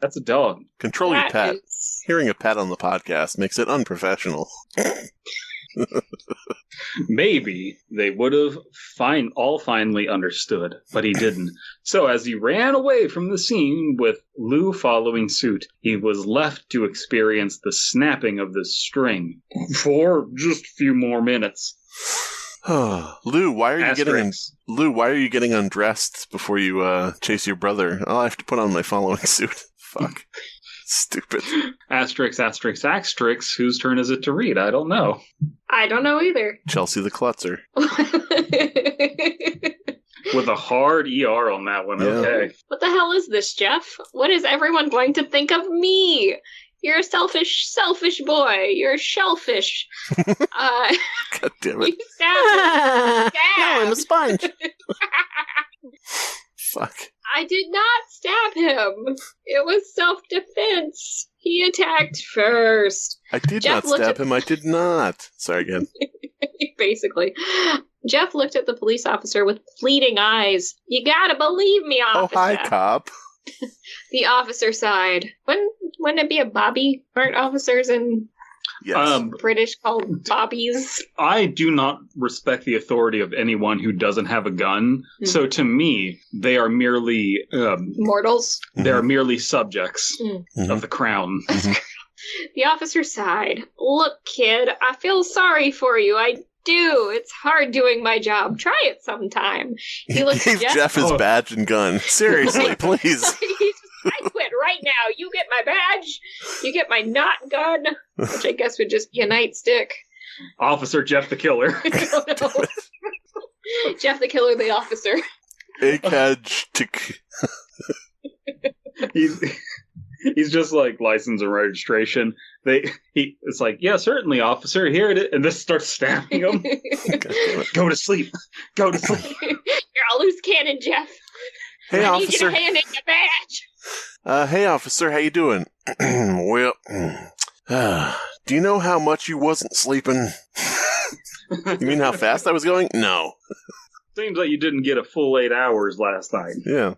That's a dog. Control your pet. Is... Hearing a pet on the podcast makes it unprofessional. Maybe they would have finally understood, but he didn't. So as he ran away from the scene with Lou following suit, he was left to experience the snapping of the string for just a few more minutes. Lou, why are you getting undressed before you chase your brother? I'll have to put on my following suit. Fuck. Stupid. Asterisk, asterisk, asterisk. Whose turn is it to read? I don't know. I don't know either. Chelsea the Klutzer. With a hard ER on that one. Yeah. Okay. What the hell is this, Jeff? What is everyone going to think of me? You're a selfish boy. You're shellfish. God damn it. You stabbed him. No, I'm a sponge. Fuck. I did not stab him. It was self-defense. He attacked first. I did not stab him. I did not. Sorry again. Basically. Jeff looked at the police officer with pleading eyes. You gotta believe me, officer. Oh, hi, cop. The officer sighed. Wouldn't it be a bobby? Aren't officers in British called bobbies? I do not respect the authority of anyone who doesn't have a gun. Mm. So to me, they are merely... mortals? They are merely subjects of the crown. Mm-hmm. The officer sighed. Look, kid, I feel sorry for you. I do. It's hard doing my job. Try it sometime. He gave Jeff his badge and gun. Seriously, please. I quit right now. You get my badge. You get my not gun, which I guess would just be a nightstick. Officer Jeff the Killer. No. Jeff the Killer, the officer. He's just like license and registration. It's like, yeah, certainly, officer. Here it is, and this starts stabbing him. Go to sleep. Go to sleep. You're a loose cannon, Jeff. Hey, I officer. need you to hand in your badge. Hey, officer, how you doing? Well, do you know how much you wasn't sleeping? You mean how fast I was going? No. Seems like you didn't get a full 8 hours last night. Yeah.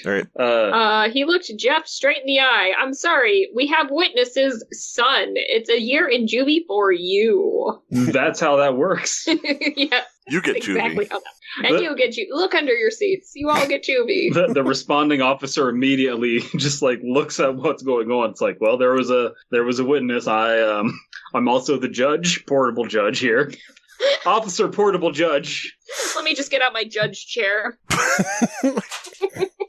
All right. He looked Jeff straight in the eye. I'm sorry. We have witnesses, son. It's a year in juvie for you. That's how that works. Yeah. You get exactly juvie. how that. And you get you. Look under your seats. You all get juvie. The responding officer immediately just like looks at what's going on. It's like, well, there was a witness. I'm also the judge, portable judge here. Officer, portable judge. Let me just get out my judge chair.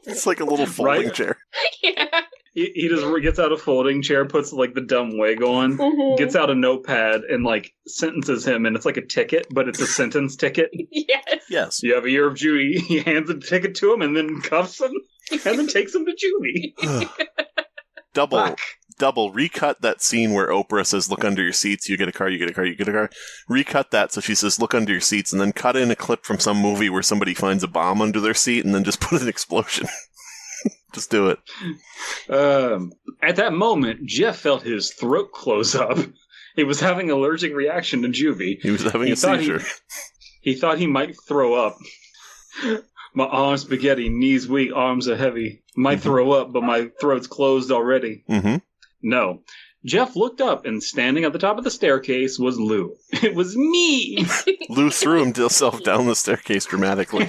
It's like a little folding chair. Yeah. He just gets out a folding chair, puts like the dumb wig on, gets out a notepad, and like sentences him, and it's like a ticket, but it's a sentence ticket. Yes. Yes. You have a year of juvie. He hands the ticket to him, and then cuffs him, and then takes him to juvie. Double recut that scene where Oprah says, "Look under your seats. You get a car. You get a car. You get a car." Recut that so she says, "Look under your seats," and then cut in a clip from some movie where somebody finds a bomb under their seat, and then just put an explosion. Just do it. At that moment, Jeff felt his throat close up. He was having an allergic reaction to juvie. He was having a seizure. He thought he might throw up. My arms spaghetti, knees weak, arms are heavy. Might throw up, but my throat's closed already. Mm-hmm. No. Jeff looked up, and standing at the top of the staircase was Lou. It was me! Lou threw himself down the staircase dramatically.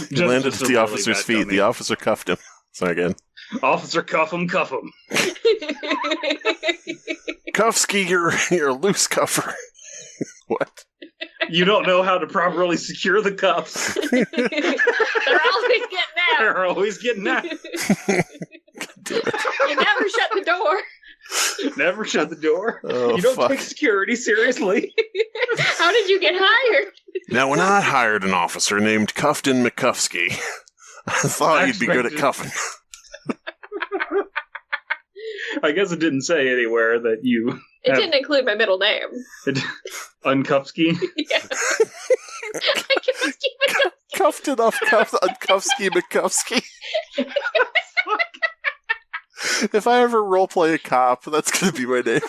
He landed at the officer's feet. Dummy. The officer cuffed him. Sorry again. Officer, cuff him, cuff him. Cuffsky, you're a loose cuffer. What? You don't know how to properly secure the cuffs. They're always getting out. They're always getting out. God damn it. You never shut the door. Never shut the door. Oh, you don't take security seriously. How did you get hired? Now, when I hired an officer named Cuffton McCuffsky, I thought he'd be good at cuffing. I guess it didn't say anywhere that you... It didn't include my middle name. Unkupsky? Yeah. Cuffed off Unkupsky McCuffsky. If I ever roleplay a cop, that's going to be my name.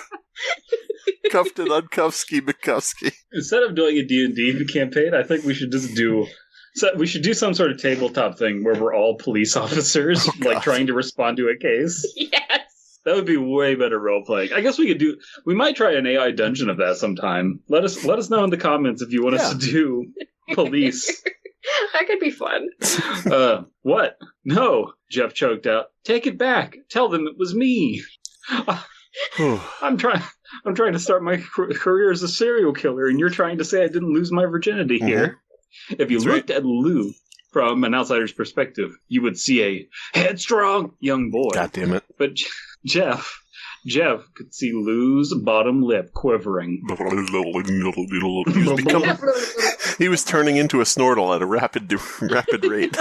Cuffed and Unkupsky McCuffsky. Instead of doing a D&D campaign, I think we should just do... So we should do some sort of tabletop thing where we're all police officers, like trying to respond to a case. Yes. That would be way better role playing. I guess we might try an AI dungeon of that sometime. Let us know in the comments if you want us to do police. That could be fun. What? No, Jeff choked out. Take it back. Tell them it was me. I'm trying to start my career as a serial killer, and you're trying to say I didn't lose my virginity here. If you looked at Lou from an outsider's perspective, you would see a headstrong young boy. God damn it. But Jeff could see Lou's bottom lip quivering. He was turning into a Snortle at a rapid rate.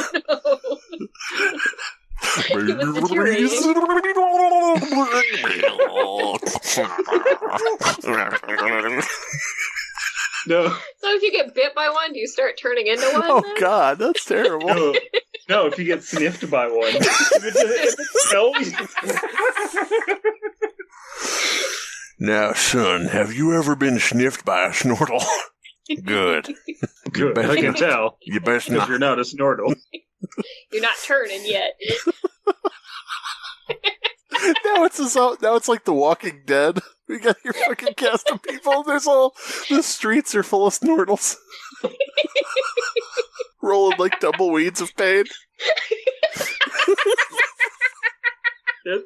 No. So if you get bit by one, do you start turning into one? Oh, then? God, that's terrible. No, if you get sniffed by one. Now, son, have you ever been sniffed by a Snortle? Good. Good, I can tell. You best Because not. you're not a Snortle. You're not turning yet. Now it's like The Walking Dead. We got your fucking cast of people. The streets are full of Snortles. Rolling like tumbleweeds of pain.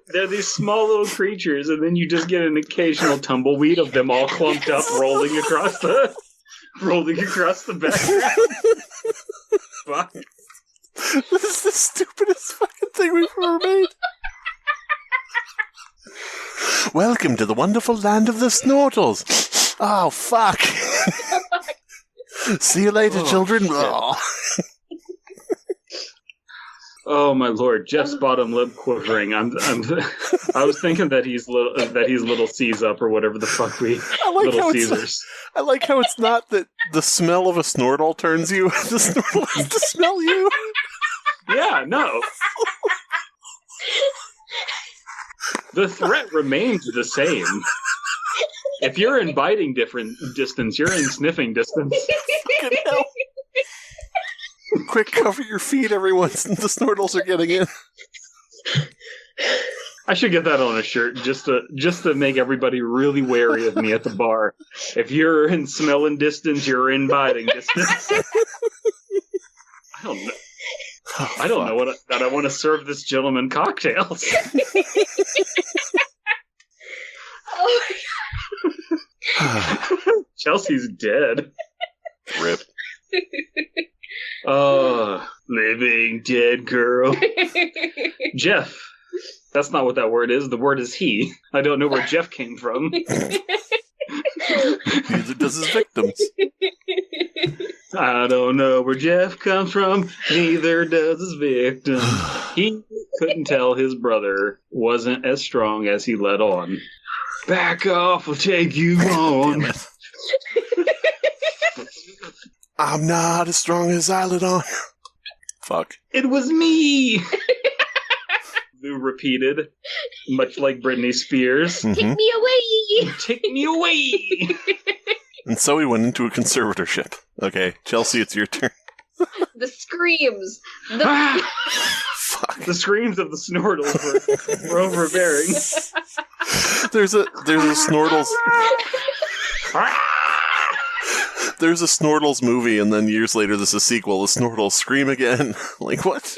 They're these small little creatures, and then you just get an occasional tumbleweed of them all clumped up, rolling across the background. Fuck. This is the stupidest fucking thing we've ever made. Welcome to the wonderful land of the Snortles. Oh, fuck. See you later, children. Oh my lord, Jeff's bottom lip quivering. I was thinking that he's little C's up or whatever the fuck Little Caesars. I like how it's not that the smell of a Snortle turns you. The Snortle has to smell you. Yeah, no. The threat remains the same. If you're in biting distance, you're in sniffing distance. Fucking hell. Quick, cover your feet, everyone. The Snortles are getting in. I should get that on a shirt just to make everybody really wary of me at the bar. If you're in smelling distance, you're in biting distance. I don't know. I don't know that I want to serve this gentleman cocktails. Oh my God. Chelsea's dead. Rip. Oh, living dead girl. Jeff. That's not what that word is. The word is he. I don't know where Jeff came from. Neither does his victims. I don't know where Jeff comes from. Neither does his victim. He couldn't tell his brother wasn't as strong as he let on. Back off, we'll take you on. I'm not as strong as I let on. Fuck. It was me. Lou repeated, much like Britney Spears. Mm-hmm. Take me away! Take me away! And so he went into a conservatorship. Okay, Chelsea, it's your turn. The screams. Fuck. The screams of the Snortles were overbearing. There's a Snortles. There's a Snortles movie, and then years later there's a sequel, The Snortles Scream Again. Like, what?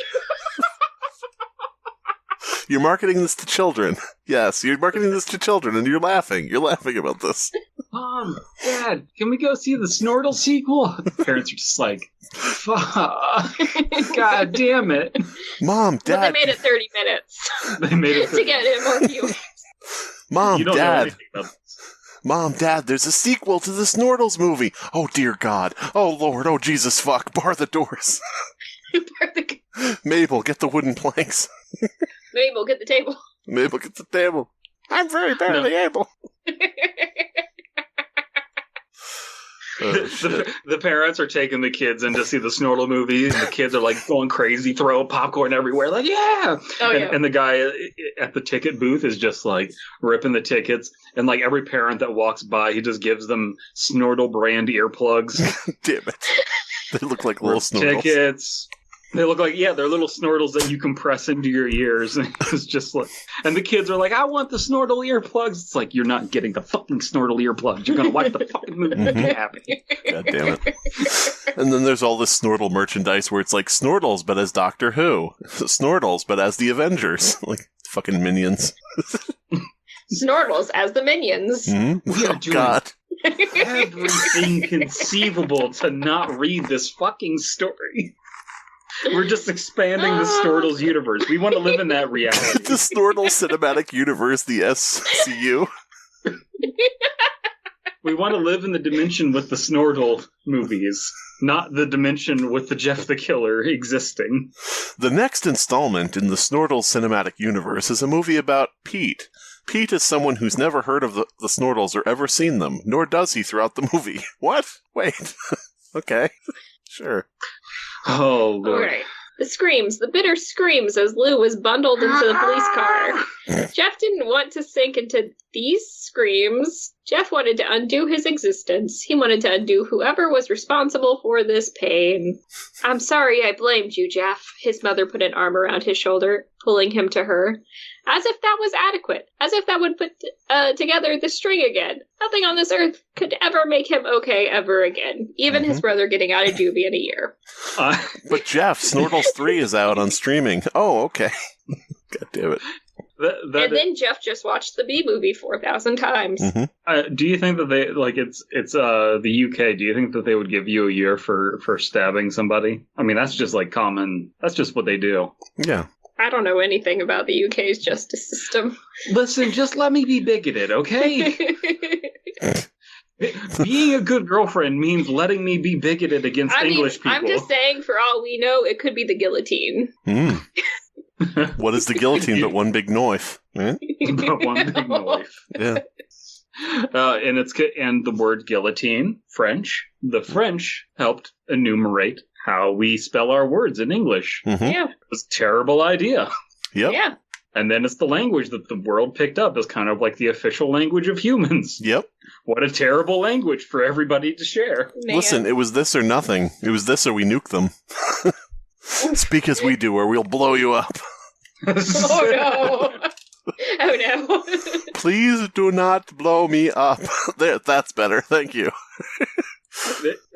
You're marketing this to children. Yes, you're marketing this to children, and you're laughing. You're laughing about this. Mom, Dad, can we go see the Snortle sequel? Parents are just like, fuck. God damn it. Mom, Dad. Well, they made it 30 minutes. They made it to get in more viewers. Mom, you don't know Dad. anything about this. Mom, Dad, there's a sequel to the Snortles movie. Oh, dear God. Oh, Lord. Oh, Jesus, fuck. Bar the doors. Mabel, get the wooden planks. Mabel, get the table. Mabel, get the table. I'm very barely able. Oh, shit. The parents are taking the kids in to see the Snortle movie, and the kids are like going crazy, throwing popcorn everywhere, like, yeah! And the guy at the ticket booth is just like ripping the tickets, and like every parent that walks by, he just gives them Snortle brand earplugs. Damn it. They look like little Snortles. Tickets. They look like, they're little Snortles that you compress into your ears. And it's just like, and the kids are like, I want the Snortle earplugs. It's like, you're not getting the fucking Snortle earplugs. You're going to watch the fucking movie. Happy. God damn it. And then there's all this Snortle merchandise where it's like Snortles, but as Doctor Who. Snortles, but as the Avengers. Like, fucking minions. Snortles as the minions. Mm-hmm. We are doing God. everything conceivable to not read this fucking story. We're just expanding the Snortles universe. We want to live in that reality. The Snortle Cinematic Universe, the SCU. We want to live in the dimension with the Snortle movies, not the dimension with the Jeff the Killer existing. The next installment in the Snortle Cinematic Universe is a movie about Pete. Pete is someone who's never heard of the Snortles or ever seen them, nor does he throughout the movie. What? Wait. Okay. Sure. Oh, Lord. All right. The screams, the bitter screams as Lou was bundled into the police car. Jeff didn't want to sink into these screams. Jeff wanted to undo his existence. He wanted to undo whoever was responsible for this pain. I'm sorry I blamed you, Jeff. His mother put an arm around his shoulder, pulling him to her. As if that was adequate. As if that would put together the string again. Nothing on this earth could ever make him okay ever again. Even his brother getting out of juvie in a year. But Jeff, Snortles 3 is out on streaming. Oh, okay. God damn it. And then Jeff just watched the B movie 4,000 times. Mm-hmm. Do you think that they, like, it's the UK, do you think that they would give you a year for stabbing somebody? I mean, that's just like common, that's just what they do. Yeah. I don't know anything about the UK's justice system. Listen, just let me be bigoted, okay? Being a good girlfriend means letting me be bigoted against English people. I'm just saying, for all we know, it could be the guillotine. What is the guillotine but one big knife? Eh? But one big knife. Yeah. And the word guillotine, French. The French helped enumerate how we spell our words in English. Mm-hmm. Yeah. It was a terrible idea. Yep. Yeah. And then it's the language that the world picked up as kind of like the official language of humans. Yep. What a terrible language for everybody to share. Man. Listen, it was this or nothing. It was this or we nuke them. Speak as we do or we'll blow you up. Oh no. Oh no. Please do not blow me up. There, that's better. Thank you.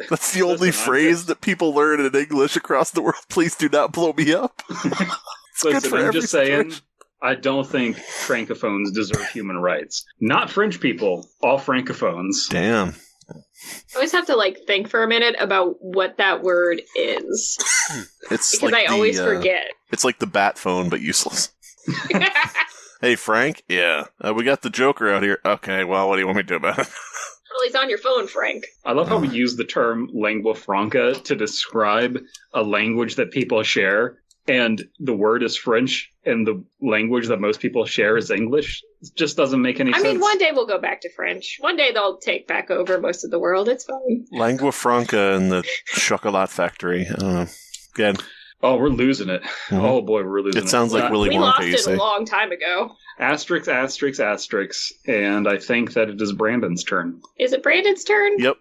That's the only phrase that people learn in English across the world. Please do not blow me up. Listen, I'm just saying, I don't think francophones deserve human rights. Not French people, all francophones. Damn. I always have to think for a minute about what that word is. It's because I always forget. It's like the bat phone, but useless. Hey, Frank? Yeah. We got the Joker out here. Okay, well, what do you want me to do about it? Well, he's on your phone, Frank. I love how we use the term lingua franca to describe a language that people share, and the word is French, and the language that most people share is English. It just doesn't make any sense. I mean, one day we'll go back to French. One day they'll take back over most of the world. It's fine. Lingua franca and the chocolate factory. Again. Oh, we're losing it. Mm-hmm. Oh, boy, we're losing it. It sounds like Willy Wonka, we lost you it say. a long time ago. Asterisk, asterisk, asterisk. And I think that it is Brandon's turn. Is it Brandon's turn? Yep.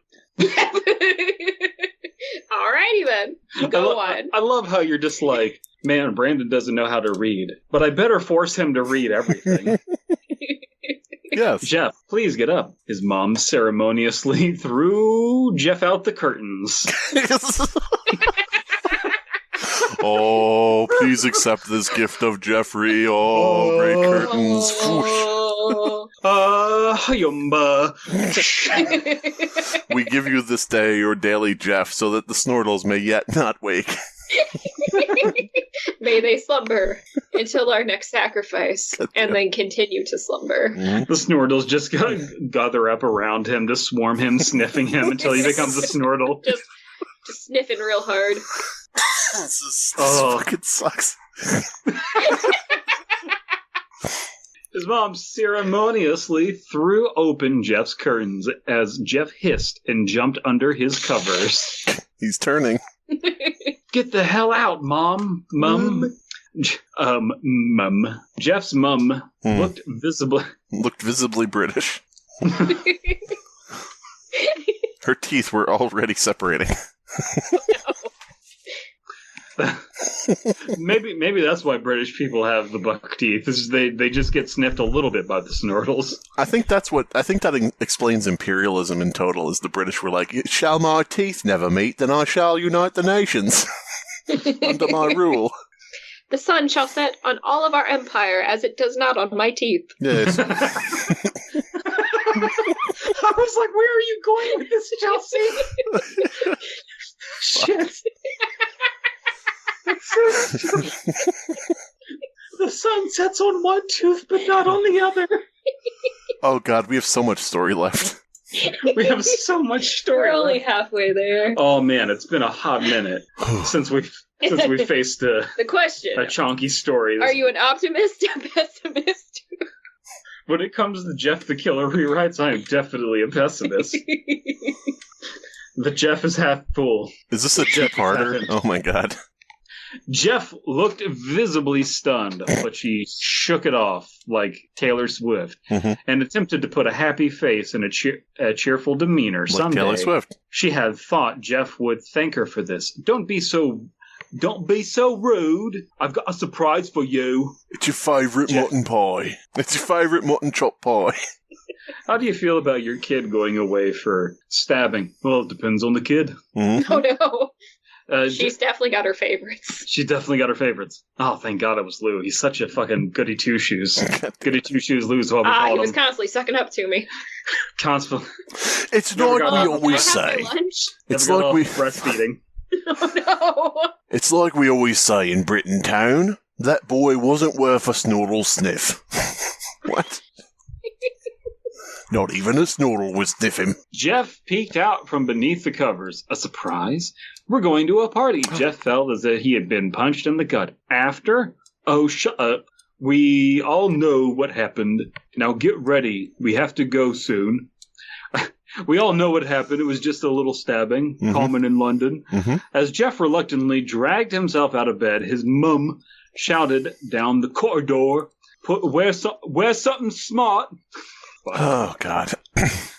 Alrighty then. Go on. I love how you're just like, man, Brandon doesn't know how to read, but I better force him to read everything. Yes. Jeff, please get up. His mom ceremoniously threw Jeff out the curtains. Oh, please accept this gift of Jeffrey. Oh, great curtains. Yumba. We give you this day your daily Jeff, so that the Snortles may yet not wake. May they slumber until our next sacrifice, and then continue to slumber. Mm-hmm. The Snortles just gather up around him to swarm him, sniffing him until he becomes a Snortle. Just sniffing real hard. This fucking sucks. His mom ceremoniously threw open Jeff's curtains as Jeff hissed and jumped under his covers. He's turning. Get the hell out, Mom. Mum. Mum. Jeff's mum looked visibly British. Her teeth were already separating. Maybe that's why British people have the buck teeth. Is they just get sniffed a little bit by the Snortles. I think that explains imperialism in total. Is the British were like, shall my teeth never meet, then I shall unite the nations under my rule. The sun shall set on all of our empire as it does not on my teeth. Yes. I was like, where are you going with this, Chelsea? Shit. The sun sets on one tooth, but not on the other. Oh god, we have so much story left. We have so much story. We're only left. halfway there. Oh man, it's been a hot minute since we faced the question: a chonky story. Are you an optimist or pessimist? When it comes to Jeff the Killer rewrites, I am definitely a pessimist. The Jeff is half full. Is this a two-parter? Oh my god. Jeff looked visibly stunned, but she shook it off like Taylor Swift and attempted to put a happy face and a cheerful demeanor. Like someday. Taylor Swift. She had thought Jeff would thank her for this. Don't be so rude. I've got a surprise for you. It's your favourite mutton pie. It's your favourite mutton chop pie. How do you feel about your kid going away for stabbing? Well, it depends on the kid. Mm-hmm. Oh no. She's definitely got her favorites. She definitely got her favorites. Oh, thank God it was Lou. He's such a fucking goody two-shoes. Goody two-shoes Lou's what we call him. He was constantly sucking up to me. Constantly. It's like we always say. It's like we... breastfeeding. Oh no. It's like we always say in Britain Town. That boy wasn't worth a Snortle sniff. What? Not even a Snortle would sniff him. Jeff peeked out from beneath the covers. A surprise? We're going to a party. Jeff felt as if he had been punched in the gut. After? Oh, shut up. We all know what happened. Now get ready. We have to go soon. We all know what happened. It was just a little stabbing, common in London. As Jeff reluctantly dragged himself out of bed, his mum shouted down the corridor, wear something smart. Oh, God.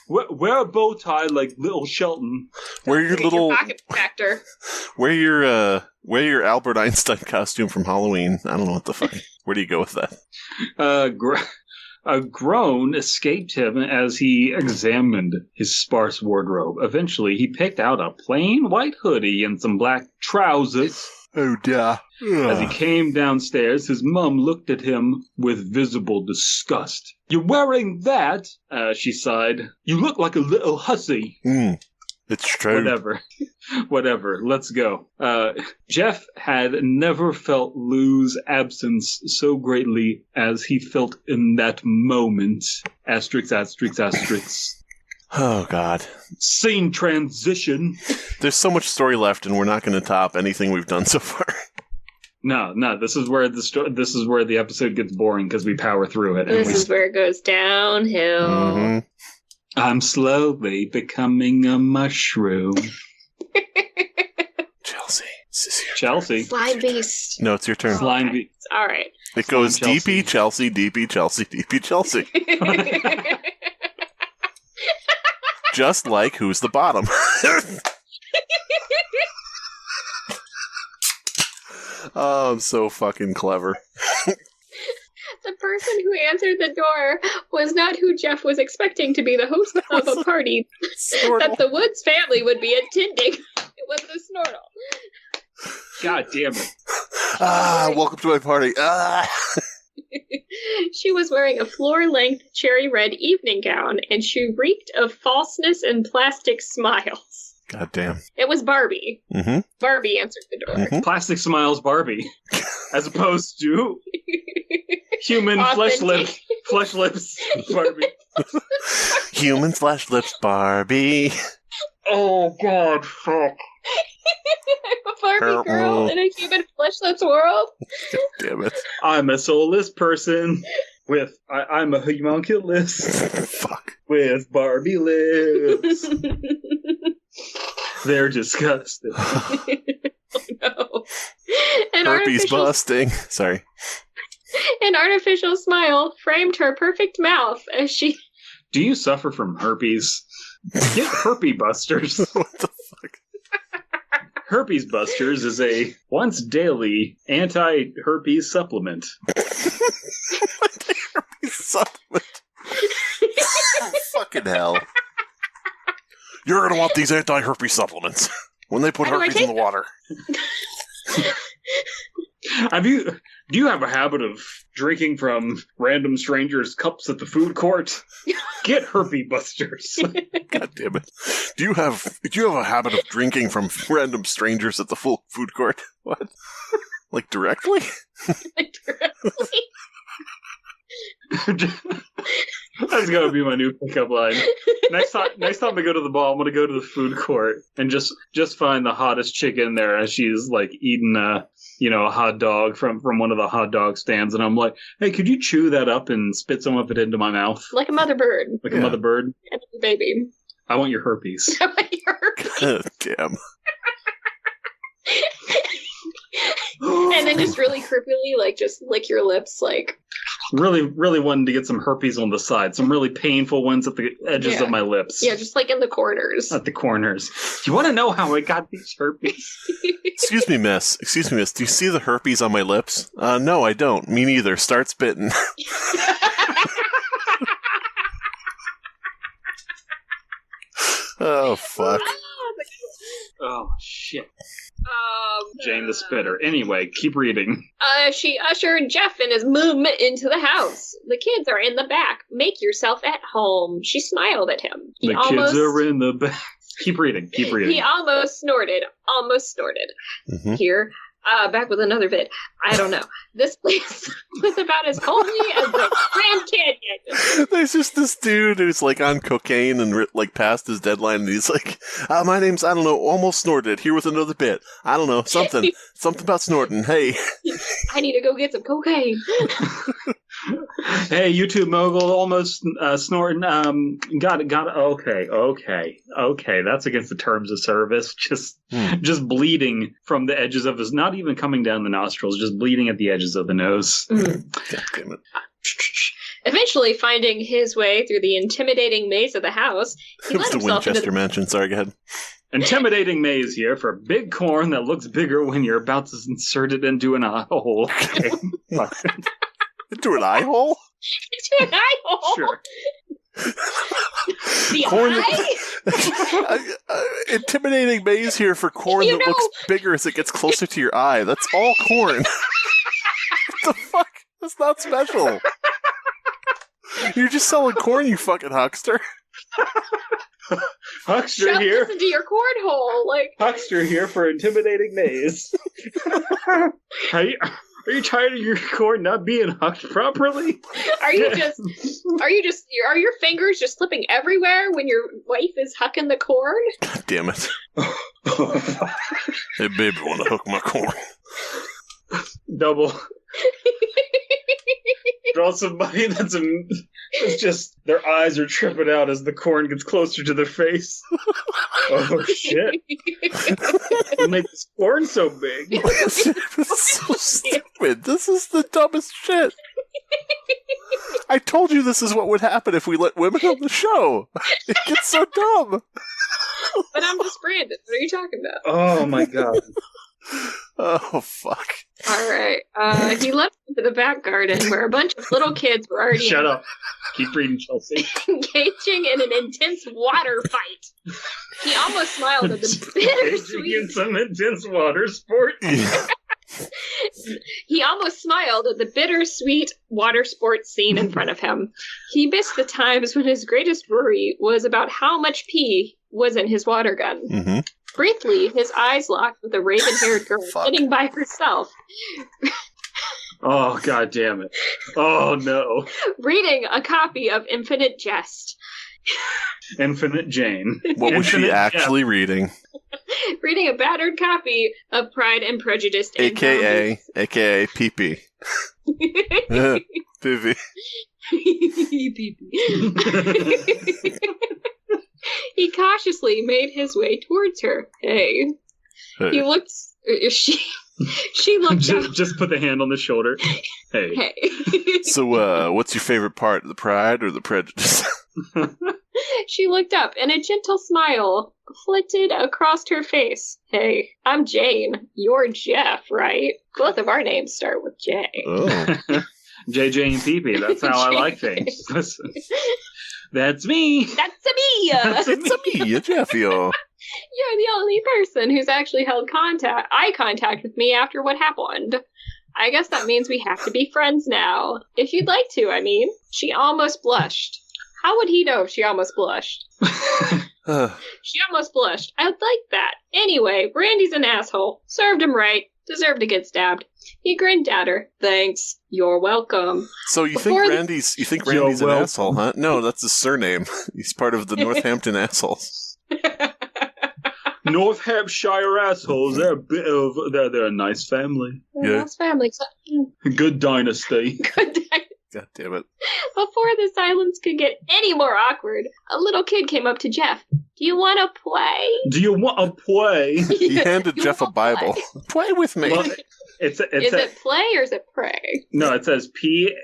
Wear a bow tie like little Shelton. Wear your little pocket protector. Wear your Albert Einstein costume from Halloween. I don't know what the fuck. Where do you go with that? A groan escaped him as he examined his sparse wardrobe. Eventually, he picked out a plain white hoodie and some black trousers. Oh, dear. As he came downstairs, his mum looked at him with visible disgust. "You're wearing that?" She sighed. "You look like a little hussy." It's true. Whatever. Let's go. Jeff had never felt Lou's absence so greatly as he felt in that moment. Asterisk, asterisk, asterisk. Oh, God. Scene transition. There's so much story left, and we're not going to top anything we've done so far. No. This is where the episode gets boring because we power through it. This is where it goes downhill. Mm-hmm. I'm slowly becoming a mushroom. Chelsea. Chelsea. Slimebeast. No, it's your turn. Slimebeast. All right. It goes Slime DP, Chelsea, DP, Chelsea, DP, Chelsea. Just like Who's the Bottom. Oh, I'm so fucking clever. The person who answered the door was not who Jeff was expecting to be the host of a party that the Woods family would be attending. It was the Snortle. God damn it. Welcome to my party. She was wearing a floor-length cherry red evening gown, and she reeked of falseness and plastic smiles. God damn. It was Barbie. Mm-hmm. Barbie answered the door. Mm-hmm. Plastic Smiles Barbie. As opposed to human flesh lips Barbie. Human flesh lips Barbie. Oh, God, fuck. A Barbie girl in a human fleshless world. God damn it. I'm a soulless person with... I'm a homunculus. Fuck. With Barbie lips. They're disgusting. Oh, no. Herpes busting. Sorry. An artificial smile framed her perfect mouth as she... Do you suffer from herpes? Get Herpes Busters. What the fuck? Herpes Busters is a once daily anti-herpes supplement. Anti-herpes supplement? Fucking hell. You're going to want these anti-herpes supplements when they put herpes in the water. Do you have a habit of drinking from random strangers' cups at the food court? Get Herpes Busters. God damn it. Do you have a habit of drinking from random strangers at the food court? What? Like directly? That's gonna be my new pickup line. Next time I go to the ball, I'm gonna go to the food court and just find the hottest chick in there as she's like eating a hot dog from one of the hot dog stands, and I'm like, hey, could you chew that up and spit some of it into my mouth? Like a mother bird. Like a mother bird? And a baby. I want your herpes. I want your herpes. God damn. And then just really creepily, like, just lick your lips, like... Really, really wanting to get some herpes on the side. Some really painful ones at the edges of my lips. Yeah, just like in the corners. At the corners. Do you want to know how I got these herpes? Excuse me, miss. Do you see the herpes on my lips? No, I don't. Me neither. Start spitting. Oh, fuck. Oh, shit. Jane the Spitter. Anyway, keep reading. She ushered Jeff and his mum into the house. The kids are in the back. Make yourself at home. She smiled at him. Kids are in the back. Keep reading. He almost snorted. Mm-hmm. Here. Back with another vid. I don't know. This place was about as homely as the Grand Canyon. There's just this dude who's like on cocaine and like past his deadline, and he's like, my name's, I don't know, almost snorted. Here with another bit. I don't know, something about snorting. Hey. I need to go get some cocaine. Hey, YouTube mogul, almost snorting. Got it. Okay. That's against the terms of service. Just bleeding from the edges of his, not even coming down the nostrils, just bleeding at the edges of the nose. God damn it. Eventually, finding his way through the intimidating maze of the house, he it was the Winchester Mansion. Sorry, go ahead. Intimidating maze here for big corn that looks bigger when you're about to insert it into an eye hole. Okay. Into an eye hole? Into an eye hole. Sure. The Corn eye? Intimidating maze here for corn that looks bigger as it gets closer to your eye. That's all corn. What the fuck? That's not special. You're just selling corn, you fucking huckster. Huckster Shove here. this into your cornhole, like. Huckster here for intimidating maze. Are you tired of your corn not being hucked properly? Are your fingers just slipping everywhere when your wife is hucking the corn? God damn it. Hey, baby, want to hook my corn? Double. Draw somebody that's just their eyes are tripping out as the corn gets closer to their face. Oh shit! What makes this corn so big? This is so stupid. This is the dumbest shit. I told you this is what would happen if we let women on the show. It gets so dumb. But I'm just Brandon. What are you talking about? Oh my god. Oh, fuck. All right. He left into the back garden where a bunch of little kids were already Shut up. Keep reading, Chelsea. engaging in an intense water fight. He almost smiled at the Engaging bittersweet. in some intense water sport. He almost smiled at the bittersweet water sports scene in front of him. He missed the times when his greatest worry was about how much pee was in his water gun. Mm-hmm. Briefly, his eyes locked with a raven-haired girl sitting by herself, Oh, god damn it. Oh, no. reading a copy of Infinite Jest. Infinite Jane. What was she Infinite actually reading? Reading a battered copy of Pride and Prejudice. and AKA PP. Pivy. He cautiously made his way towards her. Hey. He looked... She looked up. Just put the hand on the shoulder. Hey. Hey. So, what's your favorite part? The pride or the prejudice? She looked up, and a gentle smile flitted across her face. Hey, I'm Jane. You're Jeff, right? Both of our names start with J. Oh. JJ and PP, that's how I like things. Listen. That's me. That's me. It's me, Jeffio. You're the only person who's actually held eye contact with me after what happened. I guess that means we have to be friends now. If you'd like to, I mean. She almost blushed. How would he know if she almost blushed? She almost blushed. I'd like that. Anyway, Brandy's an asshole. Served him right. Deserved to get stabbed. He grinned at her. Thanks. You're welcome. So you think Randy's an asshole, huh? No, that's his surname. He's part of the Northampton assholes. North Hampshire assholes. They're a bit of they're a nice family. Yeah. Nice family. Good dynasty. Good dynasty. God damn it. Before the silence could get any more awkward, a little kid came up to Jeff. Do you want to play? Do you want to play? He handed Jeff a Bible. Play with me. Well, is it play or is it pray? No, it says P.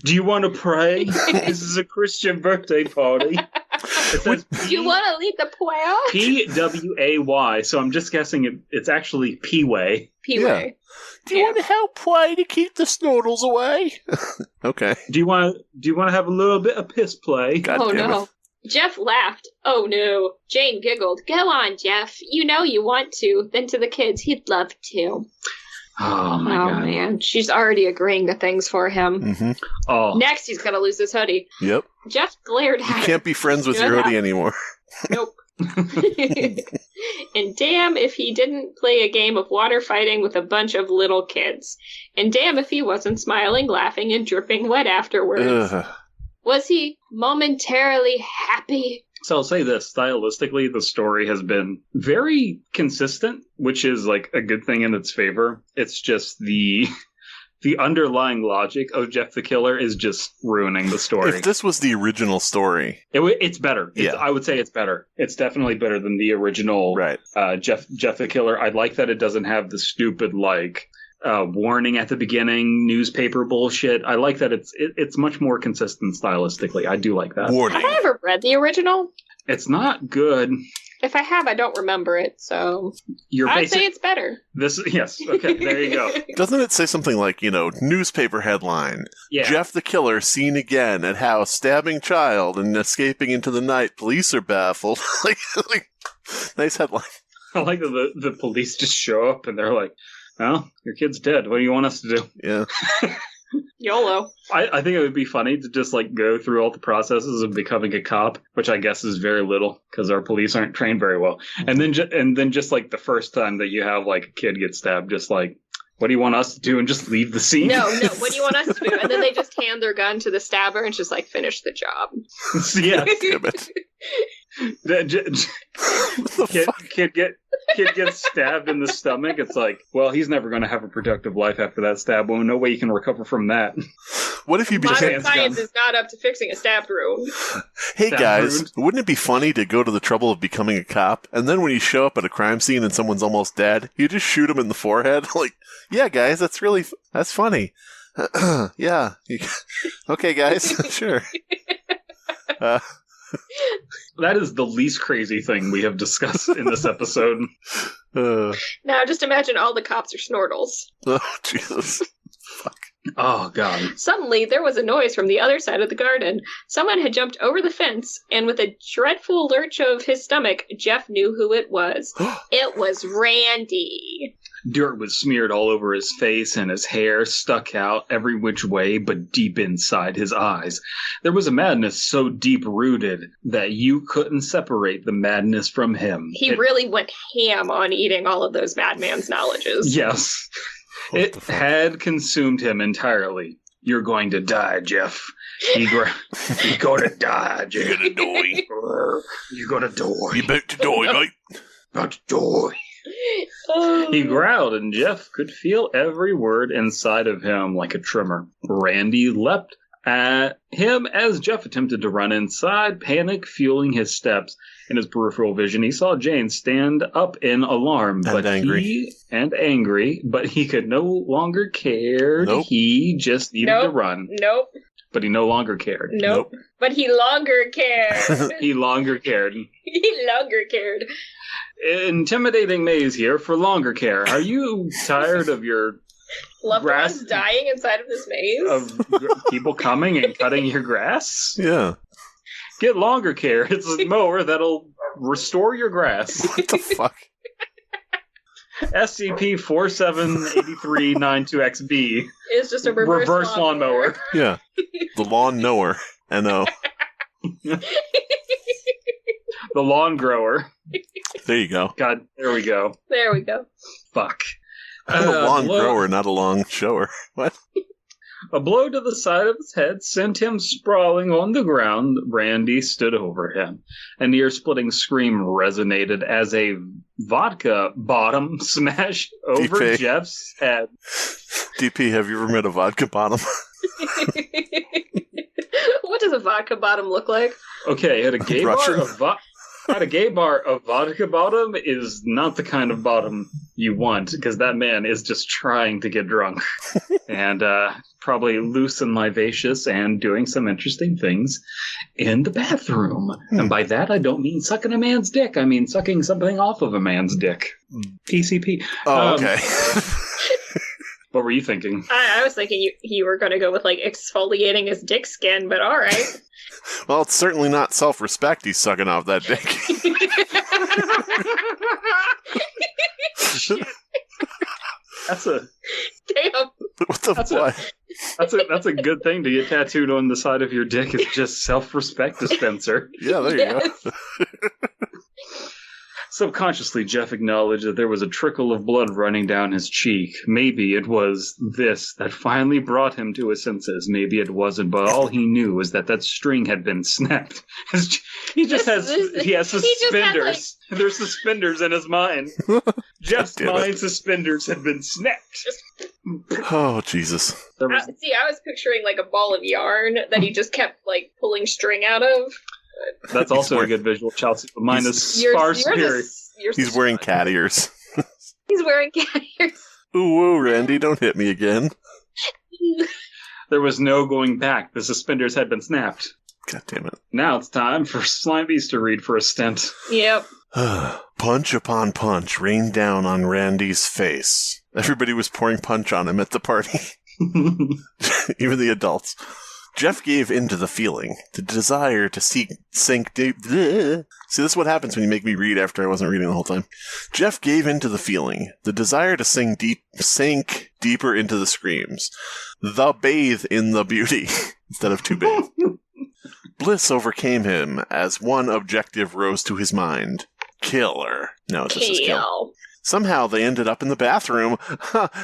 Do you want to pray? This is a Christian birthday party. It says Do you want to lead the prayer? PWAY. So I'm just guessing it's actually P-way. P-way. Do you want to help play to keep the Snortles away? Okay. Do you want to have a little bit of piss play? God Oh damn no. it. Jeff laughed. Oh no. Jane giggled. Go on, Jeff. You know you want to. Then to the kids, he'd love to. Oh my god. Man. She's already agreeing to things for him. Mm-hmm. Oh. Next, he's going to lose his hoodie. Yep. Jeff glared at You her. can't be friends with your hoodie anymore. Nope. And damn if he didn't play a game of water fighting with a bunch of little kids. And damn if he wasn't smiling, laughing, and dripping wet afterwards. Ugh. Was he momentarily happy? So I'll say this, stylistically, the story has been very consistent, which is like a good thing in its favor. It's just the underlying logic of Jeff the Killer is just ruining the story. If this was the original story... It's better. Yeah. I would say it's better. It's definitely better than the original Right. Jeff the Killer. I like that it doesn't have the stupid, warning at the beginning, newspaper bullshit. I like that it's much more consistent stylistically. I do like that. Warning. Have I ever read the original? It's not good. If I have, I don't remember it, so You're I'd say it's better. Yes, okay, there you go. Doesn't it say something like, newspaper headline, Yeah. Jeff the killer seen again at house stabbing child and escaping into the night. Police are baffled. like, nice headline. I like that the police just show up and they're like, well, your kid's dead. What do you want us to do? Yeah. YOLO. I think it would be funny to just go through all the processes of becoming a cop, which I guess is very little because our police aren't trained very well. And then just the first time that you have a kid get stabbed, just what do you want us to do, and just leave the scene? No, what do you want us to do? And then they just hand their gun to the stabber and just finish the job. Yeah. Damn it. Kid gets stabbed in the stomach. It's he's never going to have a productive life after that stab wound. No way you can recover from that. What if you Modern science is not up to fixing a stab wound. Hey Stab guys, wound. wouldn't it be funny to go to the trouble of becoming a cop, and then when you show up at a crime scene and someone's almost dead, you just shoot them in the forehead? Yeah, guys, that's funny. Yeah. Okay, guys, sure. That is the least crazy thing we have discussed in this episode. Now, just imagine all the cops are Snortles. Oh, Jesus. Fuck. Oh, God. Suddenly, there was a noise from the other side of the garden. Someone had jumped over the fence, and with a dreadful lurch of his stomach, Jeff knew who it was. It was Randy. Dirt was smeared all over his face, and his hair stuck out every which way but deep inside his eyes. There was a madness so deep-rooted that you couldn't separate the madness from him. He really went ham on eating all of those madman's knowledges. Yes. It had consumed him entirely. You're going to die, Jeff. You're going to die, Jeff. You're gonna die. You're going to die. You're about to die, mate. About to die. He growled, and Jeff could feel every word inside of him like a tremor. Randy leapt at him as Jeff attempted to run inside, panic fueling his steps. In his peripheral vision, he saw Jane stand up in alarm, but angry, but he could no longer care. Nope. He just needed to run. Nope. But he no longer cared. Nope. But he longer cared. He longer cared. He longer cared. Intimidating maze here for longer care. Are you tired of your loved ones dying inside of this maze? Of people coming and cutting your grass? Yeah. Get longer care. It's a mower that'll restore your grass. What the fuck? SCP-478392XB is just a reverse lawnmower. Yeah. The lawn knower. N-O. The lawn grower. There you go. God, there we go. There we go. Fuck. I'm a lawn grower, not a lawn shower. What? A blow to the side of his head sent him sprawling on the ground. Randy stood over him. An ear-splitting scream resonated as a vodka bottom smashed over DP. Jeff's head. DP, have you ever met a vodka bottom? What does a vodka bottom look like? Okay, at a gay Russian? bar, a vodka bottom is not the kind of bottom you want, because that man is just trying to get drunk. And probably loose and livacious and doing some interesting things in the bathroom. And by that, I don't mean sucking a man's dick. I mean sucking something off of a man's dick. PCP. Oh, okay. What were you thinking? I was thinking you were going to go with exfoliating his dick skin, but all right. Well, it's certainly not self-respect he's sucking off that dick. That's a damn. What the fuck? That's a good thing to get tattooed on the side of your dick. It's just self-respect dispenser. Yeah, there you go. Subconsciously, Jeff acknowledged that there was a trickle of blood running down his cheek. Maybe it was this that finally brought him to his senses. Maybe it wasn't, but all he knew was that string had been snapped. He has suspenders. There's suspenders in his mind. Jeff's mind suspenders had been snapped. Oh, Jesus. I was picturing a ball of yarn that he just kept pulling string out of. That's also a good visual, Chelsea. But mine is far superior. He's wearing cat ears. He's wearing cat ears. Ooh, whoa, Randy, don't hit me again. There was no going back. The suspenders had been snapped. God damn it. Now it's time for Slimebeast to read for a stint. Yep. Punch upon punch rained down on Randy's face. Everybody was pouring punch on him at the party. Even the adults. Jeff gave in to the feeling, the desire to sink deep. See, this is what happens when you make me read after I wasn't reading the whole time. Jeff gave in to the feeling, the desire to sink deeper into the screams. The bathe in the beauty, instead of to bathe. Bliss overcame him as one objective rose to his mind. Kill her. No, this is kill. Somehow they ended up in the bathroom.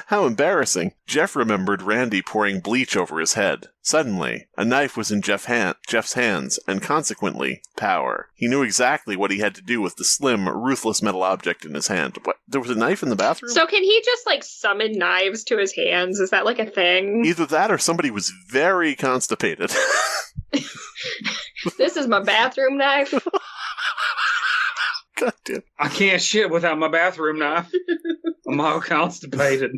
How embarrassing. Jeff remembered Randy pouring bleach over his head. Suddenly, a knife was in Jeff's hands, and consequently, power. He knew exactly what he had to do with the slim, ruthless metal object in his hand. What? There was a knife in the bathroom? So can he just, summon knives to his hands? Is that, a thing? Either that or somebody was very constipated. This is my bathroom knife. God damn. I can't shit without my bathroom knife. I'm all constipated.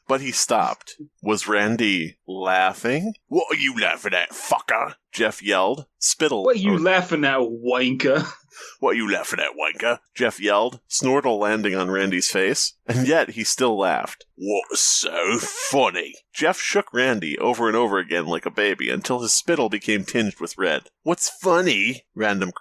But he stopped. Was Randy laughing? What are you laughing at, fucker? Jeff yelled. Spittle. What are you laughing at, wanker? What are you laughing at, wanker? Jeff yelled, Snortle landing on Randy's face. And yet he still laughed. What's so funny? Jeff shook Randy over and over again like a baby until his spittle became tinged with red. What's funny, Randy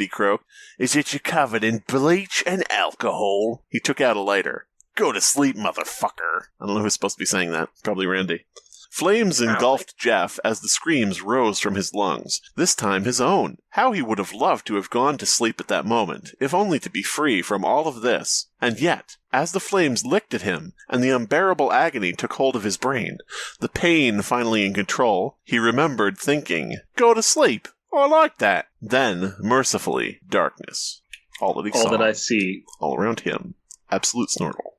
croaked, is that you're covered in bleach and alcohol. He took out a lighter. Go to sleep, motherfucker. I don't know who's supposed to be saying that. Probably Randy. Flames engulfed Jeff as the screams rose from his lungs, this time his own. How he would have loved to have gone to sleep at that moment, if only to be free from all of this. And yet, as the flames licked at him, and the unbearable agony took hold of his brain, the pain finally in control, he remembered thinking, go to sleep. Oh, I like that. Then, mercifully, darkness. All that he saw. All that I see. All around him. Absolute Snortle.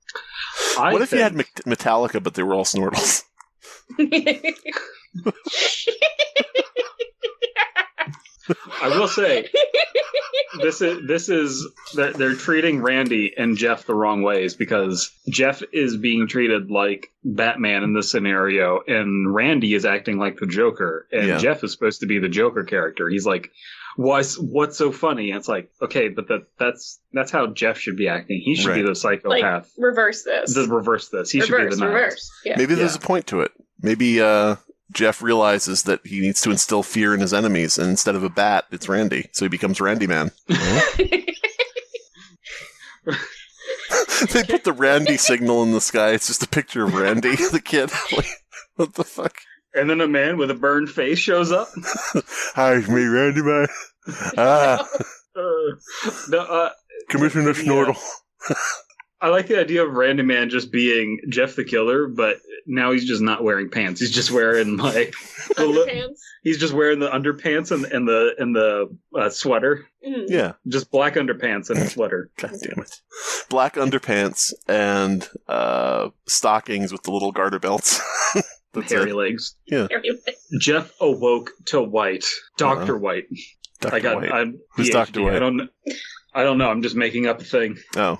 What if you had Metallica, but they were all Snortles? I will say, they're treating Randy and Jeff the wrong ways, because Jeff is being treated like Batman in this scenario, and Randy is acting like the Joker, and Jeff is supposed to be the Joker character. He's like, what's so funny? And it's like, okay, but that's how Jeff should be acting. He should be the psychopath. Reverse this. Reverse this. He should be the reverse. Yeah. Maybe there's a point to it. Maybe Jeff realizes that he needs to instill fear in his enemies, and instead of a bat, it's Randy. So he becomes Randy Man. They put the Randy signal in the sky. It's just a picture of Randy, the kid. Like, what the fuck? And then a man with a burned face shows up. Hi, it's me, Randy Man. Commissioner Snortle. I like the idea of Randy Man just being Jeff the Killer, but now he's just not wearing pants. He's just wearing underpants. He's just wearing the underpants and the sweater. Mm. Yeah, just black underpants and a sweater. God damn it! Black underpants and stockings with the little garter belts. Hairy legs. Yeah. Jeff awoke to White. Dr. White. Dr. White. Who's PhD. Dr. White? I don't know. I'm just making up a thing. Oh.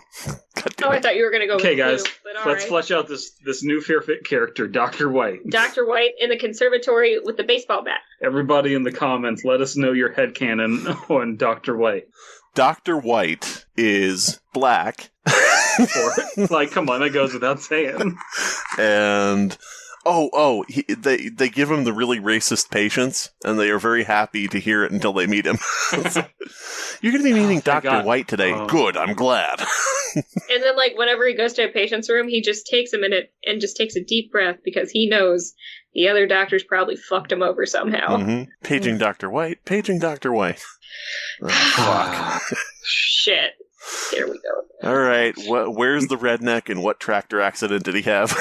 I thought you were going to go with Okay, guys. Blue, Let's flesh out this new Fearfic character, Dr. White. Dr. White in the conservatory with the baseball bat. Everybody in the comments, let us know your headcanon on Dr. White. Dr. White is black. Come on, that goes without saying. And... they give him the really racist patients, and they are very happy to hear it until they meet him. You're going to be meeting Dr. White today. Good, I'm glad. And then, whenever he goes to a patient's room, he just takes a minute and just takes a deep breath, because he knows the other doctors probably fucked him over somehow. Mm-hmm. Paging Dr. White. Paging Dr. White. Oh, fuck. Shit. Here we go. All right. Where's the redneck, and what tractor accident did he have?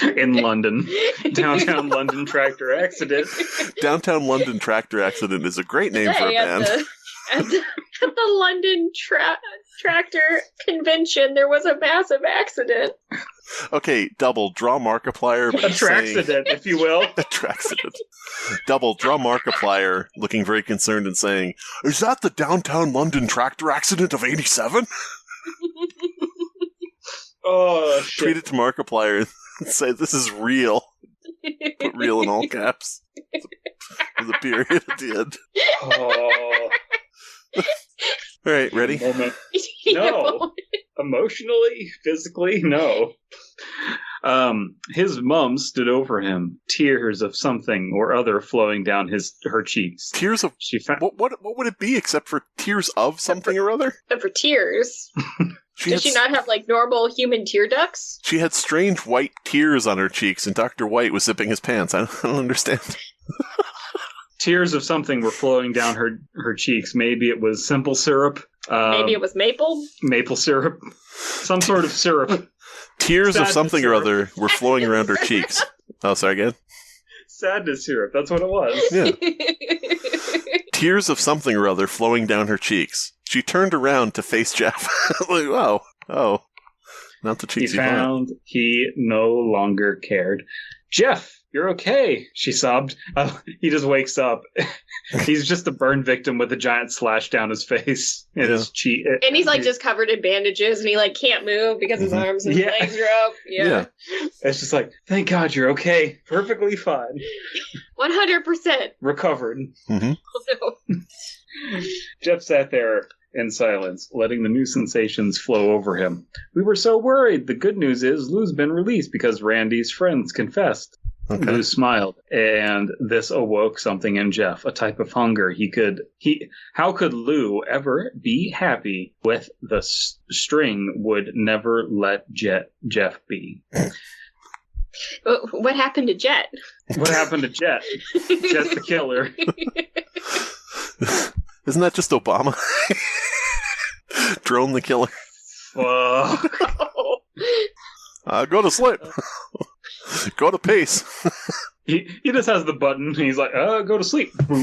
In London. Downtown London Tractor Accident. Downtown London Tractor Accident is a great name for a band. At the London Tractor Convention, there was a massive accident. Okay, double, draw Markiplier. A trackcident, if you will. A trackcident. Double, draw Markiplier, looking very concerned and saying, is that the Downtown London Tractor Accident of 87? Oh, shit. Tweet it to Markiplier and say, this is real. Put real in all caps. with a period at the end. Oh. All right, ready? No. Emotionally, physically, no. His mom stood over him, tears of something or other flowing down her cheeks. Tears of... What would it be except for tears of something or other? Except for tears. Does she not have, like, normal human tear ducts? She had strange white tears on her cheeks, and Dr. White was zipping his pants. I don't understand. Tears of something were flowing down her cheeks. Maybe it was simple syrup. Maybe it was maple? Maple syrup. Some sort of syrup. Tears Sadness of something syrup. or other were flowing around her cheeks. Oh, sorry, again? Sadness syrup. That's what it was. Yeah. Tears of something or other flowing down her cheeks. She turned around to face Jeff. Like, oh. Not the cheeks He found he no longer cared. Jeff, you're okay, she sobbed. He just wakes up. He's just a burn victim with a giant slash down his face and his cheek. And he's like just covered in bandages, and he like can't move because his arms and his legs are up. Yeah. It's just like, thank God you're okay, perfectly fine, 100% recovered. Mm-hmm. Oh, no. Jeff sat there in silence, letting the new sensations flow over him. We were so worried. The good news is Lou's been released because Randy's friends confessed. Okay. Lou smiled, and this awoke something in Jeff, a type of hunger. How could Lou ever be happy with the string would never let Jeff be? What happened to Jet? What happened to Jet? Jet the killer. Isn't that just Obama? Drone the killer. Fuck. Go to sleep. Go to peace. He just has the button, and he's like, go to sleep. God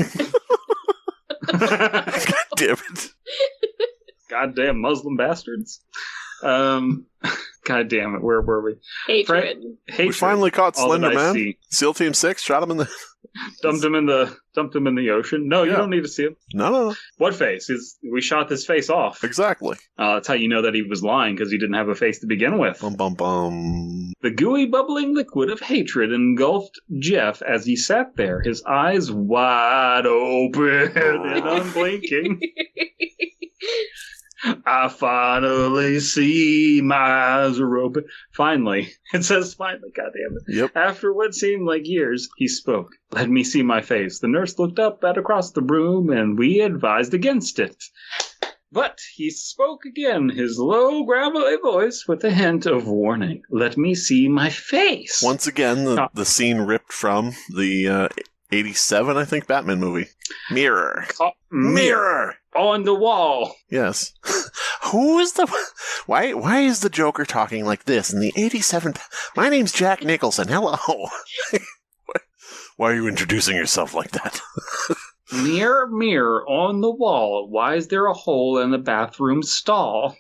damn it. Goddamn Muslim bastards. God damn it, where were we? Hatred. We finally caught all that Slender I Man. see. SEAL Team 6 shot him in the... Dumped him in the ocean. No, you don't need to see him. No. What face? We shot this face off. Exactly. That's how you know that he was lying, because he didn't have a face to begin with. Bum, bum, bum. The gooey, bubbling liquid of hatred engulfed Jeff as he sat there, his eyes wide open and unblinking. I finally see my eyes are open. Finally. It says finally, goddammit. Yep. After what seemed like years, he spoke. Let me see my face. The nurse looked up at across the room, and we advised against it. But he spoke again, his low, gravelly voice with a hint of warning. Let me see my face. Once again, the scene ripped from the 87, I think, Batman movie. Mirror. Mirror. On the wall. Yes. Who is the... Why is the Joker talking like this in the 87... My name's Jack Nicholson. Hello. Why are you introducing yourself like that? Mirror, mirror on the wall. Why is there a hole in the bathroom stall?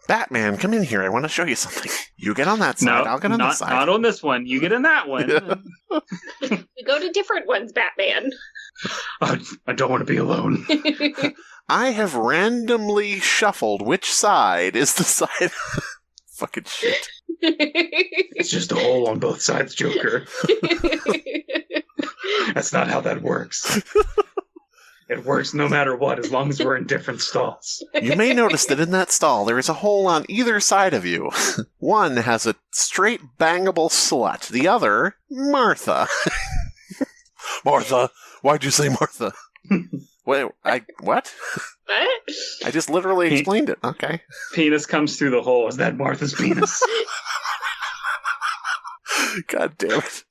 Batman, come in here. I want to show you something. You get on that side. I'll get on this side. Not on this one. You get in that one. Yeah. We go to different ones, Batman. I don't want to be alone. I have randomly shuffled which side is the side... Fucking shit. It's just a hole on both sides, Joker. That's not how that works. It works no matter what, as long as we're in different stalls. You may notice that in that stall there is a hole on either side of you. One has a straight bangable slut. The other, Martha. Martha? Why'd you say Martha? Wait, what? What? I just literally explained it. Okay. Penis comes through the hole. Is that Martha's penis? God damn it.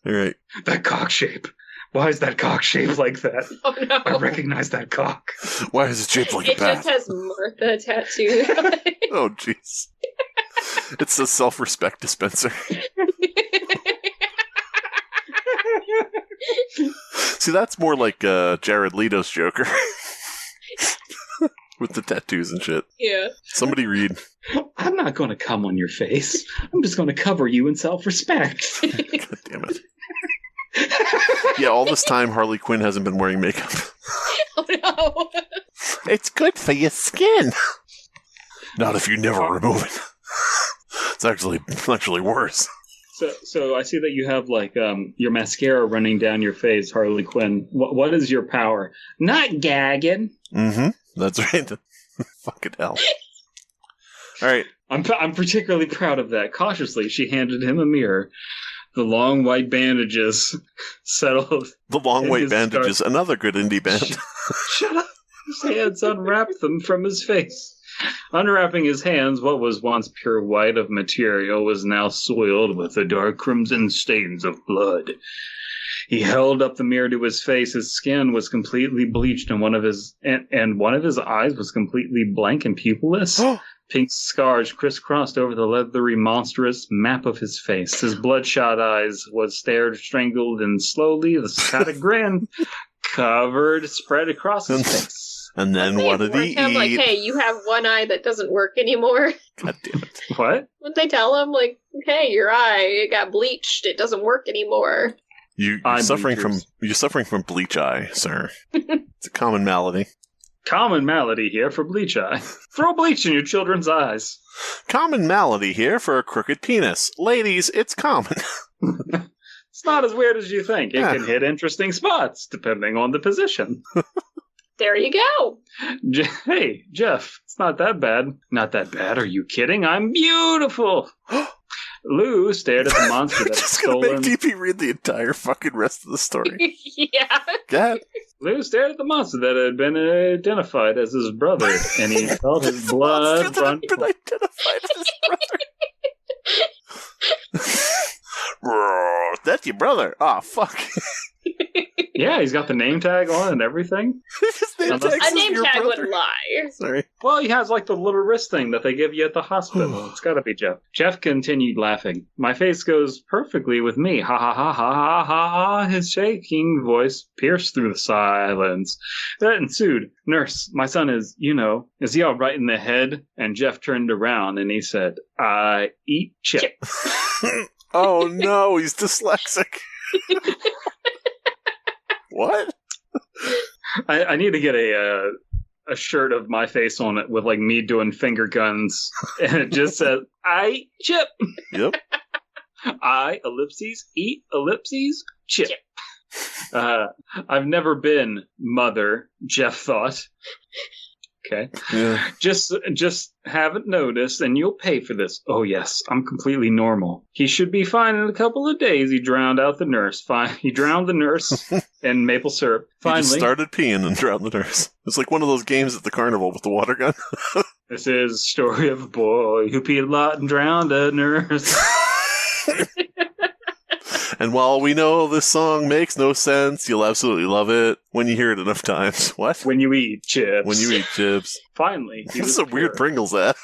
All right. That cock shape. Why is that cock shaped like that? Oh no. I recognize that cock. Why is it shaped like a It bat? just has Martha tattooed on it. Oh, jeez. It's a self-respect dispenser. See, that's more like Jared Leto's Joker. With the tattoos and shit. Yeah. Somebody read. I'm not going to come on your face. I'm just going to cover you in self-respect. God damn it. Yeah, all this time Harley Quinn hasn't been wearing makeup. Oh no. It's good for your skin. Not if you never remove it. It's actually worse. So I see that you have like your mascara running down your face, Harley Quinn. What is your power? Not gagging. Mm-hmm. That's right. Fucking hell. All right. I'm particularly proud of that. Cautiously, she handed him a mirror. The long white bandages settled. The long white bandages, another good indie band. Shut up. His hands unwrapped them from his face. Unwrapping his hands, what was once pure white of material was now soiled with the dark crimson stains of blood. He held up the mirror to his face. His skin was completely bleached, and one of his eyes was completely blank and pupilless. Pink scars crisscrossed over the leathery, monstrous map of his face. His bloodshot eyes was stared, strangled, and slowly the psychotic grin spread across his face. And then what did he eat? Like, hey, you have one eye that doesn't work anymore. God damn it. What? Wouldn't they tell him, like, hey, your eye, it got bleached, it doesn't work anymore? You're suffering from bleach eye, sir. It's a common malady. Common malady here for bleach eye. Throw bleach in your children's eyes. Common malady here for a crooked penis. Ladies, it's common. It's not as weird as you think. It can hit interesting spots, depending on the position. There you go. Hey, Jeff, it's not that bad. Not that bad. Are you kidding? I'm beautiful. Lou stared at the monster that just stolen. gonna make DP read the entire fucking rest of the story. Yeah. God. Lou stared at the monster that had been identified as his brother, and he felt his blood monster that had been identified as his brother. That's your brother. Oh, fuck. Yeah, he's got the name tag on and everything. A name tag would lie. Sorry. Well, he has like the little wrist thing that they give you at the hospital. It's gotta be Jeff. Jeff continued laughing. My face goes perfectly with me. Ha ha ha ha ha ha ha. His shaking voice pierced through the silence. That ensued. Nurse, my son is he all right in the head? And Jeff turned around and he said, I eat chip. Oh no, he's dyslexic. What? I need to get a shirt of my face on it with like me doing finger guns, and it just says "I eat chip." Yep. I ellipses eat ellipses chip. I've never been mother. Jeff thought. Okay. Yeah. Just haven't noticed, and you'll pay for this. Oh yes, I'm completely normal. He should be fine in a couple of days. He drowned out the nurse. He drowned the nurse in maple syrup. Finally, he just started peeing and drowned the nurse. It's like one of those games at the carnival with the water gun. This is a story of a boy who peed a lot and drowned a nurse. And while we know this song makes no sense, you'll absolutely love it when you hear it enough times. What? When you eat chips. When you eat chips. Finally. This is a weird Pringles ad.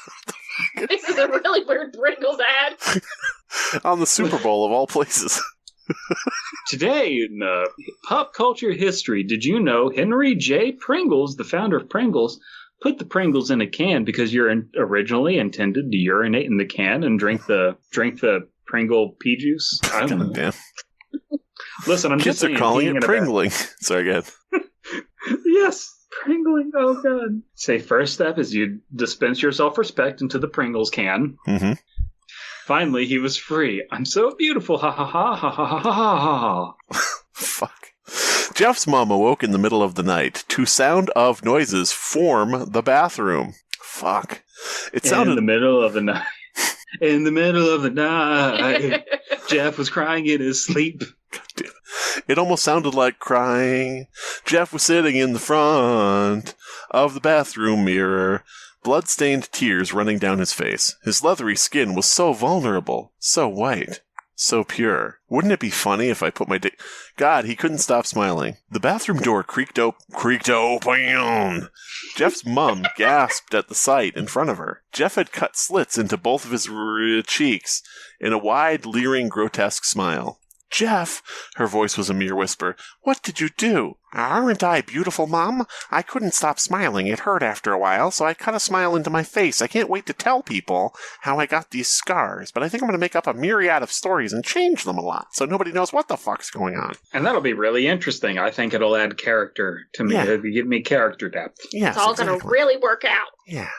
This is a really weird Pringles ad. On the Super Bowl of all places. Today in pop culture history, did you know Henry J. Pringles, the founder of Pringles, put the Pringles in a can because you're originally intended to urinate in the can and drink the Pringle pea juice? I don't know. Damn. Listen, I'm Kids just saying. Kids are calling it Pringling. Sorry, again. Yes, Pringling. Oh, God. Say, first step is you dispense your self-respect into the Pringles can. Mm-hmm. Finally, he was free. I'm so beautiful. Ha ha ha ha ha ha ha ha. Fuck. Jeff's mom awoke in the middle of the night to sound of noises form the bathroom. Fuck. It sounded in the middle of the night. In the middle of the night, Jeff was crying in his sleep. It almost sounded like crying. Jeff was sitting in the front of the bathroom mirror, blood-stained tears running down his face. His leathery skin was so vulnerable, so white, so pure. Wouldn't it be funny if I put my dick... God, he couldn't stop smiling. The bathroom door creaked open. Jeff's mom gasped at the sight in front of her. Jeff had cut slits into both of his cheeks in a wide, leering, grotesque smile. Jeff, her voice was a mere whisper. What did you do? Aren't I beautiful, Mom? I couldn't stop smiling. It hurt after a while, so I cut a smile into my face. I can't wait to tell people how I got these scars, but I think I'm going to make up a myriad of stories and change them a lot, so nobody knows what the fuck's going on. And that'll be really interesting. I think it'll add character to me. Yeah. It'll give me character depth. Yes, It's all going to really work out. Yeah.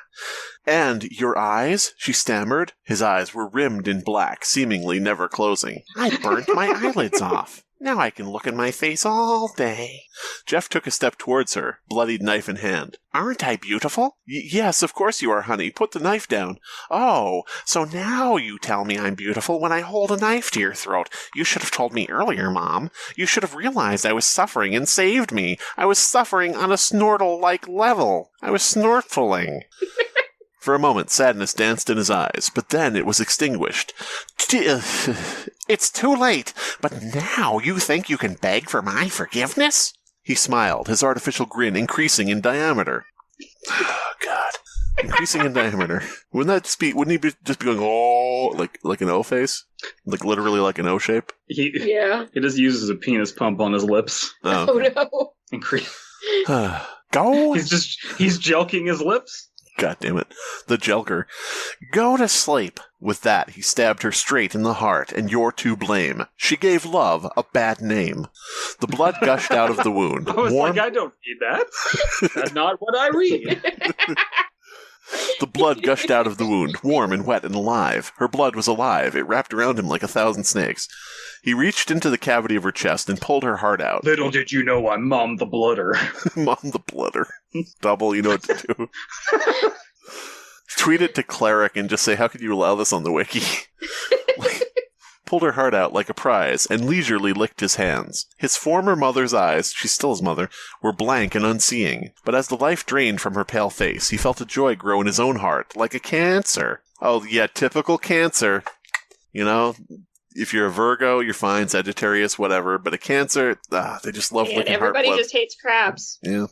And your eyes? She stammered. His eyes were rimmed in black, seemingly never closing. I burnt my eyelids off. Now I can look in my face all day. Jeff took a step towards her, bloodied knife in hand. Aren't I beautiful? Yes, of course you are, honey. Put the knife down. Oh, so now you tell me I'm beautiful when I hold a knife to your throat. You should have told me earlier, Mom. You should have realized I was suffering and saved me. I was suffering on a Snortle-like level. I was snortling. For a moment, sadness danced in his eyes, but then it was extinguished. It's too late, but now you think you can beg for my forgiveness? He smiled, his artificial grin increasing in diameter. Oh, God. Increasing in diameter. Wouldn't he just be going, oh, like an O face? Like literally like an O shape? He just uses a penis pump on his lips. Oh, Oh no. Increase. Go. He's jelking his lips. God damn it. The Jelker. Go to sleep. With that, he stabbed her straight in the heart, and you're to blame. She gave love a bad name. The blood gushed out of the wound. I was like, I don't read that. That's not what I read. The blood gushed out of the wound, warm and wet and alive. Her blood was alive. It wrapped around him like 1,000 snakes. He reached into the cavity of her chest and pulled her heart out. Little did you know I'm Mom the Blooder. Mom the Blooder. Double, you know what to do. Tweet it to Cleric and just say, how could you allow this on the wiki? Pulled her heart out like a prize and leisurely licked his hands. His former mother's eyes, she's still his mother, were blank and unseeing. But as the life drained from her pale face, he felt a joy grow in his own heart, like a cancer. Oh, yeah, typical Cancer. You know, if you're a Virgo, you're fine, Sagittarius, whatever. But a Cancer, they just love licking heart blood. Everybody just hates crabs. Yeah.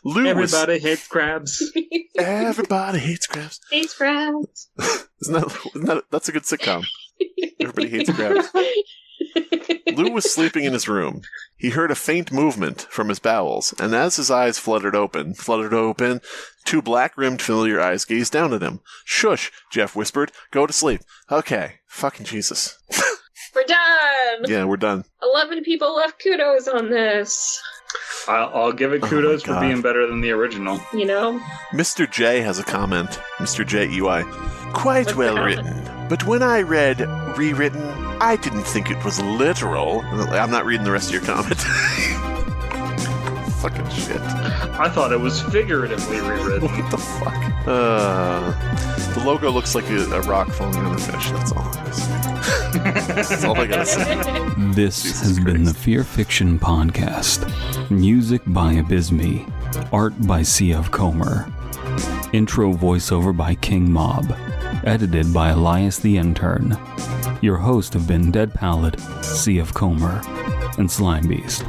Everybody hates crabs. Everybody hates crabs. Hates crabs. That's a good sitcom. Everybody hates crabs. Lou was sleeping in his room. He heard a faint movement from his bowels, and as his eyes fluttered open, two black-rimmed familiar eyes gazed down at him. Shush, Jeff whispered. Go to sleep. Okay. Fucking Jesus. We're done! Yeah, we're done. 11 people left kudos on this. I'll give it kudos for being better than the original. You know? Mr. J has a comment. Mr. J-E-Y. Quite What's well written. But when I read rewritten, I didn't think it was literal. I'm not reading the rest of your comment. Fucking shit. I thought it was figuratively rewritten. What the fuck? The logo looks like a rock falling on a fish. That's all it is. That's all I gotta say. This has been the Fear Fiction Podcast. Music by Abysmii. Art by C.F. Comer. Intro voiceover by King Mob. Edited by Elias the Intern. Your hosts have been Dead Palette, C.F. Comer, and Slimebeast.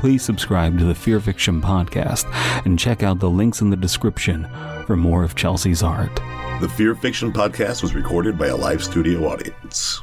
Please subscribe to the Fear Fiction Podcast and check out the links in the description for more of Chelsea's art. The Fear Fiction Podcast was recorded by a live studio audience.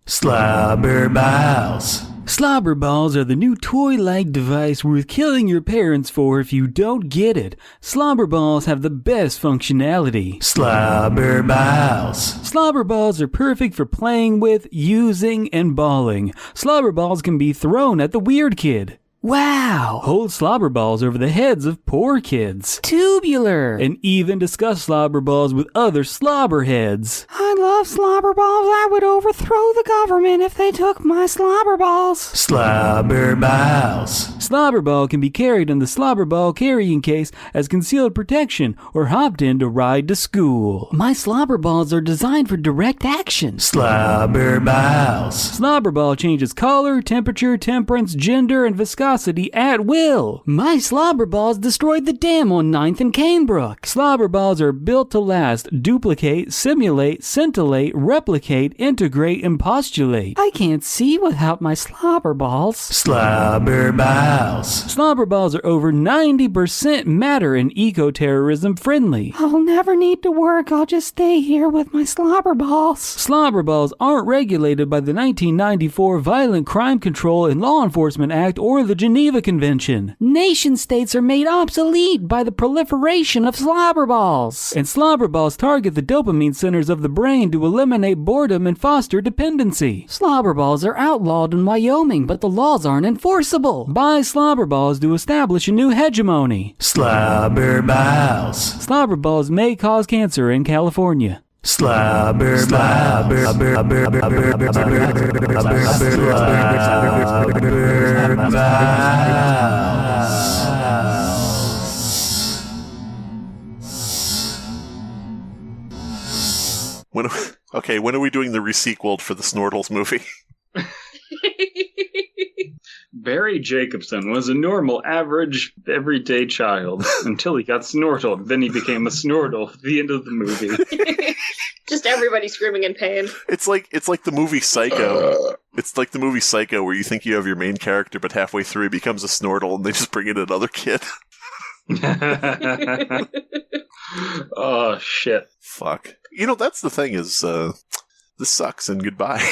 Slobber balls. Slobber balls are the new toy-like device worth killing your parents for if you don't get it. Slobber balls have the best functionality. Slobber balls. Slobber balls are perfect for playing with, using, and balling. Slobber balls can be thrown at the weird kid. Wow! Hold slobber balls over the heads of poor kids. Tubular! And even discuss slobber balls with other slobber heads. I love slobber balls. I would overthrow the government if they took my slobber balls. Slobber balls. Slobber ball can be carried in the slobber ball carrying case as concealed protection or hopped in to ride to school. My slobber balls are designed for direct action. Slobber balls. Slobber ball changes color, temperature, temperance, gender, and viscosity at will. My slobber balls destroyed the dam on 9th and Canebrook. Slobber balls are built to last, duplicate, simulate, scintillate, replicate, integrate, and postulate. I can't see without my slobber balls. Slobber balls. Slobber balls are over 90% matter and eco-terrorism friendly. I'll never need to work. I'll just stay here with my slobber balls. Slobber balls aren't regulated by the 1994 Violent Crime Control and Law Enforcement Act or the Geneva Convention. Nation-states are made obsolete by the proliferation of slobberballs. And slobberballs target the dopamine centers of the brain to eliminate boredom and foster dependency. Slobberballs are outlawed in Wyoming, but the laws aren't enforceable. Buy slobberballs to establish a new hegemony. Slobberballs. Slobberballs may cause cancer in California. When are we doing the resequel for the Snortles movie? Barry Jacobson was a normal, average, everyday child until he got snortled. Then he became a Snortle at the end of the movie. Just everybody screaming in pain. It's like the movie Psycho. It's like the movie Psycho where you think you have your main character, but halfway through he becomes a Snortle and they just bring in another kid. Oh, shit. Fuck. That's the thing is, this sucks and goodbye.